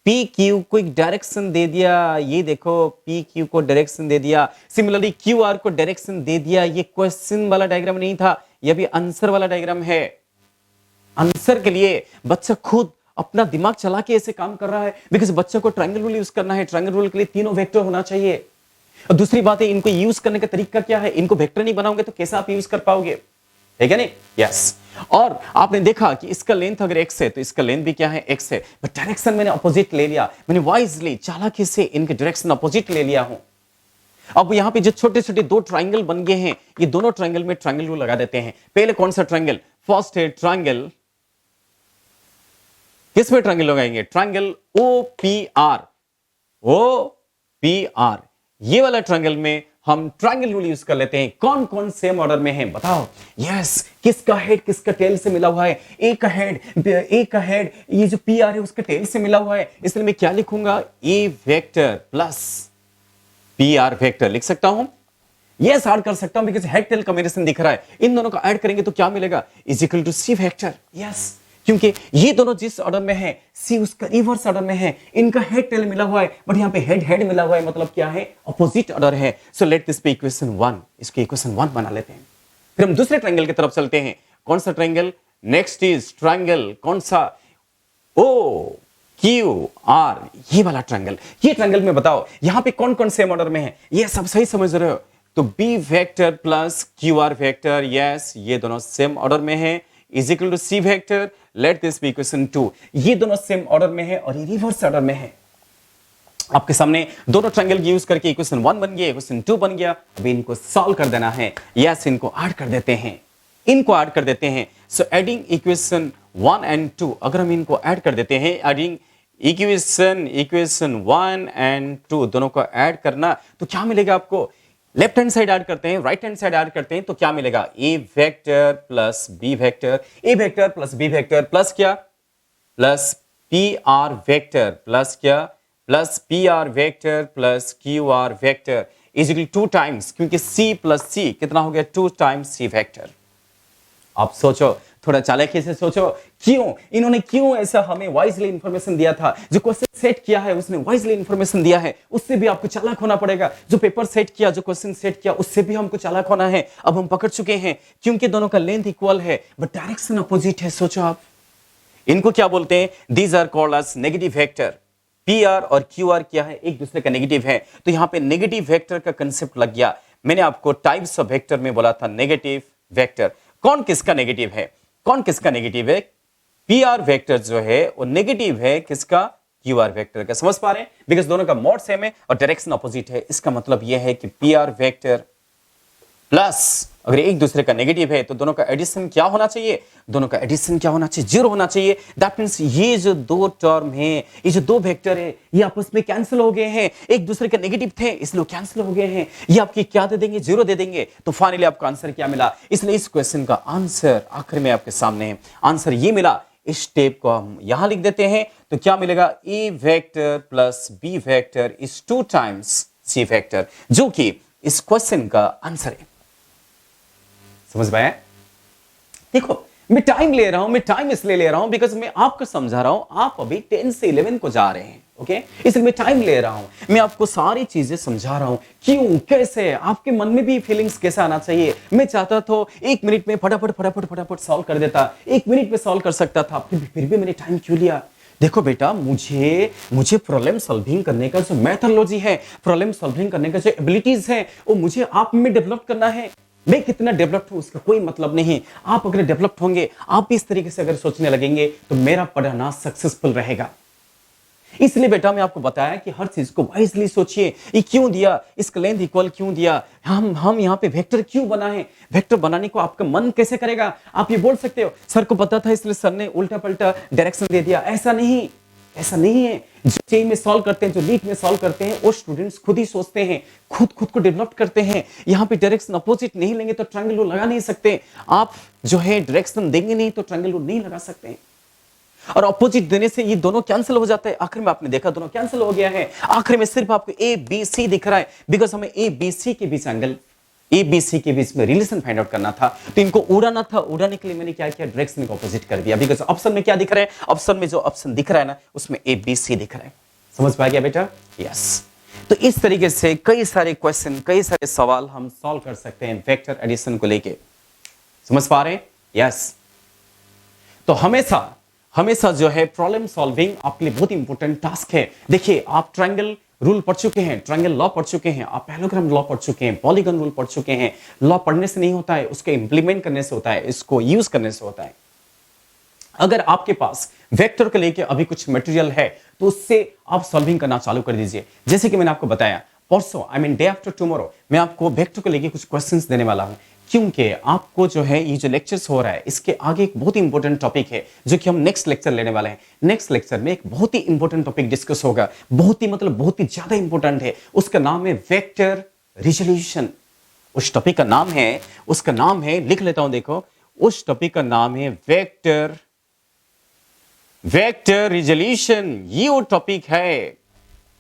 पी क्यू को एक डायरेक्शन दे दिया। ये देखो पी क्यू को डायरेक्शन दे दिया, सिमिलरली क्यू आर को डायरेक्शन दे दिया। ये क्वेश्चन वाला डायग्राम नहीं था, ये भी आंसर वाला डायग्राम है। आंसर के लिए बच्चा खुद अपना दिमाग चला के ऐसे काम कर रहा है, बिकॉज बच्चे को ट्रायंगल रूल यूज करना है। ट्रायंगल रूल के लिए तीनों वेक्टर होना चाहिए। और दूसरी बात है, इनको यूज करने का तरीका क्या है, इनको वेक्टर नहीं बनाओगे तो कैसे आप यूज कर पाओगे, ठीक है नहीं। यस, और आपने देखा कि इसका लेंथ अगर x है तो इसका लेंथ भी क्या है, x है। बट डायरेक्शन मैंने अपोजिट ले लिया, मैंने वाइजली चालाकी से इनके डायरेक्शन अपोजिट ले लिया हूं। अब यहां पे जो छोटे छोटे दो ट्रायंगल बन गए हैं, ये दोनों ट्रायंगल में ट्रायंगल रूल लगा देते हैं। पहले कौन सा ट्रायंगल, फर्स्ट है ट्रायंगल, किस पे ट्रायंगल लगाएंगे, ट्रायंगल OPR, OPR, ये वाला ट्रायंगल में हम ट्रायंगल रूल यूज कर लेते हैं। कौन कौन सेम ऑर्डर में है बताओ। यस, किसका हेड किसका टेल से मिला हुआ है, ए का हेड ये जो PR है उसके टेल से मिला हुआ है। इसलिए मैं क्या लिखूंगा, ए वेक्टर प्लस PR वेक्टर लिख सकता हूं। यस, ऐड कर सकता हूं बिकॉज़ हेड टेल कॉम्बिनेशन दिख रहा है। इन दोनों को ऐड करेंगे तो क्या मिलेगा, is equal to C vector. Yes, क्योंकि ये दोनों जिस ऑर्डर में है, सी उसका रिवर्स ऑर्डर में है। इनका हेड टेल मिला हुआ है, बट यहां पे हेड हेड मिला हुआ है, मतलब क्या है, अपोजिट ऑर्डर है। So let this be equation 1, इसको इक्वेशन 1 बना लेते हैं। फिर हम दूसरे ट्रायंगल की तरफ चलते हैं। कौन सा ट्रायंगल, नेक्स्ट इज ट्रायंगल कौन सा, OQR, ये वाला ट्रायंगल। ये ट्रायंगल में बताओ यहां पे कौन कौन सेम ऑर्डर में है, ये सब सही समझ रहे हो। तो B vector plus QR vector, yes ये दोनों सेम ऑर्डर में है, is equal to C vector. Let this be equation 2, ये दोनों सेम ऑर्डर में है और ये रिवर्स ऑर्डर में है। आपके सामने दोनों ट्रायंगल यूज करके इक्वेशन 1 बन गया, इक्वेशन 2 बन गया। अभी इनको सॉल्व कर देना है। यस, इनको ऐड कर देते हैं, इनको ऐड कर देते हैं। सो एडिंग इक्वेशन 1 एंड 2, अगर हम इनको ऐड कर देते हैं, एडिंग इक्वेशन इक्वेशन 1 एंड 2 दोनों को ऐड करना, तो क्या मिलेगा आपको? लेफ्ट हैंड साइड ऐड करते हैं, राइट हैंड साइड ऐड करते हैं, तो क्या मिलेगा? A vector plus B vector, A vector plus B vector plus क्या? Plus P R vector plus क्या? Plus P R vector plus Q R vector is equal to times, क्योंकि सी प्लस सी कितना हो गया? 2 टाइम्स सी वेक्टर। आप सोचो, थोड़ा चालाकी से सोचो, क्यों इन्होंने क्यों ऐसा हमें वाइजली इंफॉर्मेशन दिया था? जो क्वेश्चन सेट किया है उसने वाइजली इंफॉर्मेशन दिया है, उससे भी आपको चालाक होना पड़ेगा। जो पेपर सेट किया, जो क्वेश्चन सेट किया, उससे भी हमको चालाक होना है। अब हम पकड़ चुके हैं, क्योंकि दोनों का लेंथ इक्वल है बट डायरेक्शन अपोजिट है। सोचो आप, इनको क्या बोलते हैं? These are called as negative vector. P R और क्यू आर क्या है? एक दूसरे का नेगेटिव है, तो यहां पे नेगेटिव वेक्टर का कंसेप्ट लग गया। मैंने आपको टाइप्स ऑफ वेक्टर में बोला था नेगेटिव वेक्टर। कौन किसका नेगेटिव है? कौन किसका नेगेटिव है? पी आर वेक्टर जो है वो नेगेटिव है किसका? क्यू आर वेक्टर का। समझ पा रहे हैं? बिकॉज दोनों का मोड सेम है और डायरेक्शन अपोजिट है। इसका मतलब यह है कि पी आर वेक्टर प्लस अगर एक दूसरे का नेगेटिव है तो दोनों का एडिशन क्या होना चाहिए? दोनों का एडिशन क्या होना चाहिए? 0 होना चाहिए। दैट मींस ये जो दो टर्म है, ये जो दो वेक्टर है, ये आपस में कैंसिल हो गए हैं। एक दूसरे के नेगेटिव थे इसलिए कैंसिल हो गए हैं। ये आपकी क्या दे देंगे? 0 दे देंगे। तो फाइनली आपको आंसर क्या मिला? इसलिए इस क्वेश्चन का आंसर आखिर में आपके सामने है। आंसर ये मिला। इस स्टेप को हम यहां लिख देते हैं, तो क्या मिलेगा? A vector plus B vector is 2 times C vector, जो कि इस क्वेश्चन का आंसर है। समझ पाए? देखो, मैं टाइम ले रहा हूं, मैं टाइम इसलिए ले रहा हूं बिकॉज मैं आपको समझा रहा हूं। आप अभी 10 से 11 को जा रहे हैं, ओके? इसलिए मैं टाइम ले रहा हूं, मैं आपको सारी चीजें समझा रहा हूं। क्यों, कैसे, आपके मन में भी फीलिंग्स कैसा आना चाहिए। मैं चाहता तो 1 मिनट में फटाफट फटाफट फटाफट सॉल्व कर देता, 1 मिनट में सॉल्व कर सकता था, फिर भी मैंने टाइम क्यों लिया? देखो बेटा, मुझे प्रॉब्लम सॉल्विंग करने का जो मेथोडोलॉजी है, प्रॉब्लम सॉल्विंग करने का जो एबिलिटीज है, वो मुझे आप में डेवलप करना है। मैं कितना डेवलप्ड हूं उसका कोई मतलब नहीं। आप अगर डेवलप्ड होंगे, आप इस तरीके से अगर सोचने लगेंगे, तो मेरा पढ़ाना सक्सेसफुल रहेगा। इसलिए बेटा मैं आपको बताया कि हर चीज को वाइजली सोचिए। ये क्यों दिया, इसका लेंथ इक्वल क्यों दिया, हम यहाँ पे वेक्टर क्यों बना है, वेक्टर बनाने को आपका मन कैसे करेगा? आप ये बोल सकते हो सर को पता था इसलिए सर ने उल्टा पलटा डायरेक्शन दे दिया। ऐसा नहीं, ऐसा नहीं है। जो जेईई में सॉल्व करते हैं, जो नीट में सॉल्व करते हैं, वो स्टूडेंट्स खुद ही सोचते हैं, खुद को डेवलप करते हैं। यहाँ पे डायरेक्शन अपोजिट नहीं लेंगे तो ट्रायंगल रूल लगा नहीं सकते। आप जो है डायरेक्शन देंगे नहीं तो ट्रायंगल रूल नहीं लगा सकते। और अपोजिट देने से ये दोनों कैंसिल हो जाता है। आखिर में आपने देखा दोनों कैंसिल हो गया है। आखिर में सिर्फ आपको ए बी सी दिख रहा है, बिकॉज हमें ए बी सी के बीच एंगल, ए बी सी के बीच में रिलेशन फाइंड आउट करना था। तो इनको उड़ाना था, उड़ाने के लिए मैंने क्या किया? डायरेक्शन को अपोजिट कर दिया। बिकॉज ऑप्शन में क्या दिख रहा है? ऑप्शन में जो ऑप्शन दिख रहा है ना, उसमें ए बी सी दिख रहा है। समझ पा गया बेटा? यस। तो इस तरीके से कई सारे क्वेश्चन, कई सारे सवाल हम सॉल्व कर सकते हैं वेक्टर एडिशन को लेके। समझ पा रहे हैं? यस। तो हमेशा जो है प्रॉब्लम सॉल्विंग आपके लिए बहुत इंपॉर्टेंट टास्क है। देखिए, आप ट्रायंगल रूल पढ़ चुके हैं, ट्रायंगल लॉ पढ़ चुके हैं, आप पैरेललोग्राम लॉ पढ़ चुके हैं, पॉलीगन रूल पढ़ चुके हैं। लॉ पढ़ने से नहीं होता है, उसको इंप्लीमेंट करने से होता है, इसको यूज करने से होता है। अगर आपके पास वेक्टर को लेके अभी कुछ मटेरियल है तो उससे आप सॉल्विंग करना चालू कर दीजिए। जैसे कि मैंने आपको बताया, परसों I mean day after tomorrow मैं आपको वेक्टर को लेके कुछ क्वेश्चंस देने वाला हूं, क्योंकि आपको जो है ये जो लेक्चर्स हो रहा है इसके आगे एक बहुत ही इंपॉर्टेंट टॉपिक है जो कि हम नेक्स्ट लेक्चर लेने वाले हैं। नेक्स्ट लेक्चर में एक बहुत ही इंपॉर्टेंट टॉपिक डिस्कस होगा, बहुत ही बहुत ही ज्यादा इंपॉर्टेंट है। उसका नाम है वेक्टर रिजोल्यूशन। उस टॉपिक का नाम है, उसका नाम है, लिख लेता हूं, देखो, उस टॉपिक का नाम है वेक्टर रिजोल्यूशन। ये वो टॉपिक है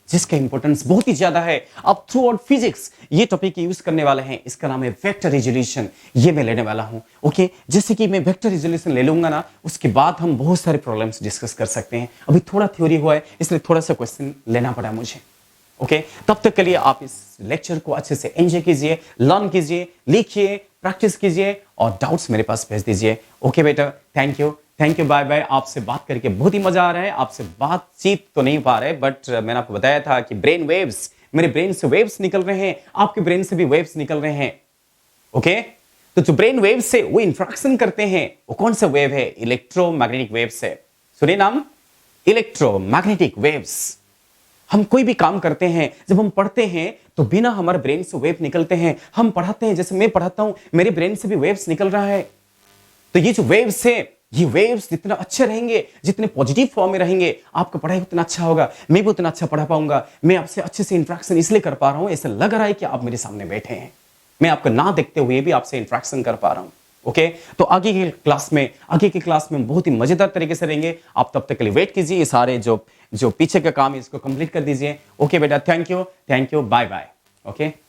जिसका इंपॉर्टेंस बहुत ही ज्यादा है। अब थ्रू आउट फिजिक्स ये टॉपिक यूज करने वाले हैं। इसका नाम है वेक्टर रिजोल्यूशन। ये मैं लेने वाला हूं, ओके? जैसे कि मैं वेक्टर रिजोल्यूशन ले लूंगा ना, उसके बाद हम बहुत सारे प्रॉब्लम्स डिस्कस कर सकते हैं। अभी थोड़ा थ्योरी हुआ है इसलिए थोड़ा सा क्वेश्चन लेना पड़ा मुझे, ओके? तब तक के लिए आप इस लेक्चर को अच्छे से एंजॉय कीजिए, लर्न कीजिए, लिखिए, प्रैक्टिस कीजिए और डाउट्स मेरे पास भेज दीजिए। ओके बेटा, थैंक यू, बाय बाय। आपसे बात करके बहुत ही मजा आ रहा है। आपसे बातचीत तो नहीं पा रहे, बट मैंने आपको बताया था कि ब्रेन वेव्स, मेरे ब्रेन से वेव्स निकल रहे हैं, आपके ब्रेन से भी वेव्स निकल रहे हैं, ओके? तो जो ब्रेन वेव्स से वो इंट्रैक्शन करते हैं, वो कौन सा वेव है? इलेक्ट्रोमैग्नेटिक वेव्स है। सुनिए नाम, इलेक्ट्रोमैग्नेटिक वेव्स। हम कोई भी काम करते हैं, जब हम पढ़ते हैं तो बिना हमारे ब्रेन से वेव निकलते हैं। हम पढ़ाते हैं, जैसे मैं पढ़ाता हूं, मेरे ब्रेन से भी वेव्स निकल रहा है। तो ये जो वेव्स है, ये वेव्स जितना अच्छे रहेंगे, जितने पॉजिटिव फॉर्म में रहेंगे, आपका पढ़ाई उतना अच्छा होगा, मैं भी उतना अच्छा पढ़ा पाऊंगा। मैं आपसे अच्छे से इंटरेक्शन इसलिए कर पा रहा हूं, ऐसा लग रहा है कि आप मेरे सामने बैठे हैं, मैं आपको ना देखते हुए भी आपसे इंटरेक्शन कर पा रहा हूं। ओके, तो आगे की क्लास में बहुत ही मजेदार तरीके से रहेंगे। आप तब तक के लिए वेट कीजिए, ये सारे जो पीछे का काम है इसको कंप्लीट कर दीजिए। ओके बेटा, thank you, bye bye. Okay.